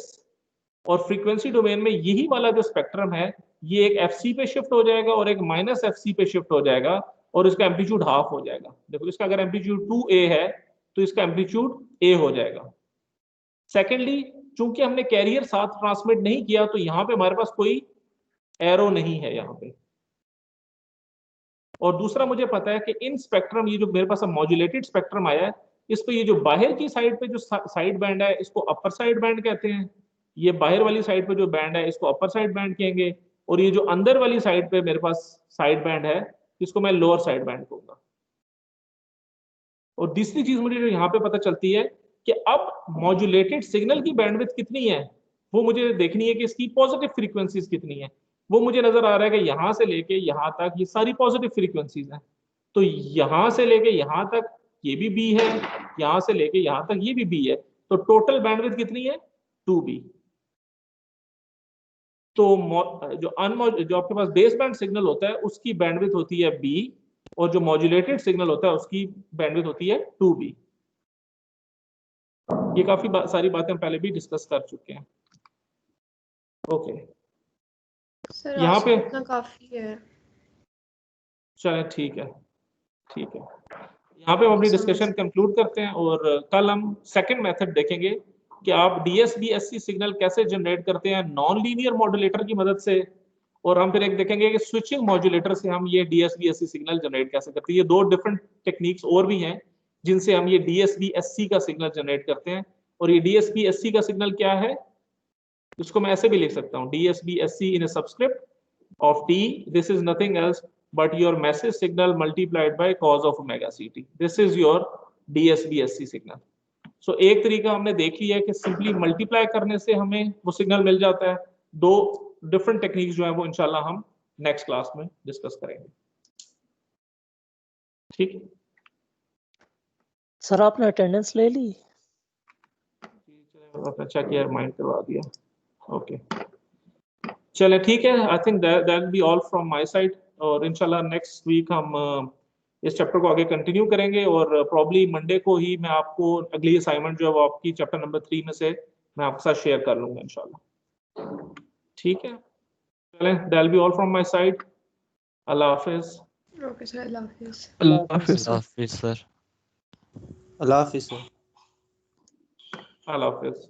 और फ्रीक्वेंसी डोमेन में यही वाला जो स्पेक्ट्रम है ये एक FC पे शिफ्ट हो जाएगा और एक -FC पे शिफ्ट हो जाएगा और इसका एम्पलीट्यूड हाफ हो जाएगा। देखो इसका अगर एम्पलीट्यूड 2A है तो इसका एम्पलीट्यूड A हो जाएगा। सेकेंडली, चूंकि हमने कैरियर साथ ट्रांसमिट नहीं किया तो यहाँ पे हमारे पास कोई एरो नहीं है यहाँ पे। और दूसरा मुझे पता है कि इन स्पेक्ट्रम, ये जो मेरे पास मॉड्यूलेटेड स्पेक्ट्रम आया है, इस पे ये जो बाहर की साइड पे जो साइड बैंड है इसको अपर साइड बैंड कहते हैं, ये बाहर वाली साइड पे जो बैंड है इसको अपर साइड बैंड कहेंगे, और ये जो अंदर वाली साइड पे मेरे पास साइड बैंड है इसको मैं लोअर साइड बैंड कहूंगा। और तीसरी चीज मुझे जो यहाँ पे पता चलती है कि अब मॉड्यूलेटेड सिग्नल की बैंडविड्थ कितनी है वो मुझे देखनी है कि इसकी पॉजिटिव फ्रीक्वेंसीज कितनी है। वो मुझे नजर आ रहा है कि यहां से लेके यहां तक ये सारी पॉजिटिव फ्रीक्वेंसीज हैं, तो यहां से लेके यहां तक ये भी बी है, यहां से लेके यहां तक ये भी बी है, तो टोटल बैंडविड्थ कितनी है 2B। तो जो आपके पास बेस बैंड सिग्नल होता है उसकी बैंडविड्थ होती है B, और जो मॉड्यूलेटेड सिग्नल होता है उसकी बैंडविड्थ होती है 2B। ये काफी सारी बातें हम पहले भी डिस्कस कर चुके हैं। ओके
सर
यहाँ पे
इतना काफी है।
चलें ठीक है, ठीक है, यहाँ पे हम अपनी डिस्कशन कंक्लूड करते हैं और कल हम सेकंड मेथड देखेंगे कि आप DSB-SC सिग्नल कैसे जनरेट करते हैं नॉन लीनियर मॉड्यूलेटर की मदद से, और हम फिर एक देखेंगे कि स्विचिंग मॉड्यूलेटर से हम ये DSB-SC सिग्नल जनरेट कैसे करते हैं। ये दो डिफरेंट टेक्निक्स और भी हैं जिनसे हम ये DSB-SC का सिग्नल जनरेट करते हैं। और ये DSB-SC का सिग्नल क्या है, इसको मैं ऐसे भी लिख सकता हूँ, DSB-SC in a subscript of T, this is nothing else but your message signal multiplied by cos of omega CT. This is your DSB-SC signal. So एक तरीका हमने देख लिया है कि सिंपली मल्टीप्लाई करने से हमें वो सिग्नल मिल जाता है। दो डिफरेंट टेक्निक्स जो है वो इंशाल्लाह हम नेक्स्ट क्लास में डिस्कस करेंगे। ठीक है
सर, आपने अटेंडेंस ले ली?
आपने चेक किया, माइंड करवा दिया। ओके चले ठीक है, I think that will be all from my side, और इंशाल्लाह नेक्स्ट वीक हम इस चैप्टर को आगे कंटिन्यू करेंगे, और प्रॉब्ली मंडे को ही मैं आपको अगली असाइनमेंट जो है वो आपकी चैप्टर नंबर 3 में से मैं आपके साथ शेयर कर लूंगा इंशाल्लाह। ठीक है, चलें, that will be all from my side. Allah Hafiz.
Okay sir, Allah Hafiz.
Allah Hafiz
Hafiz sir.
Allah Hafiz sir.
Allah Hafiz.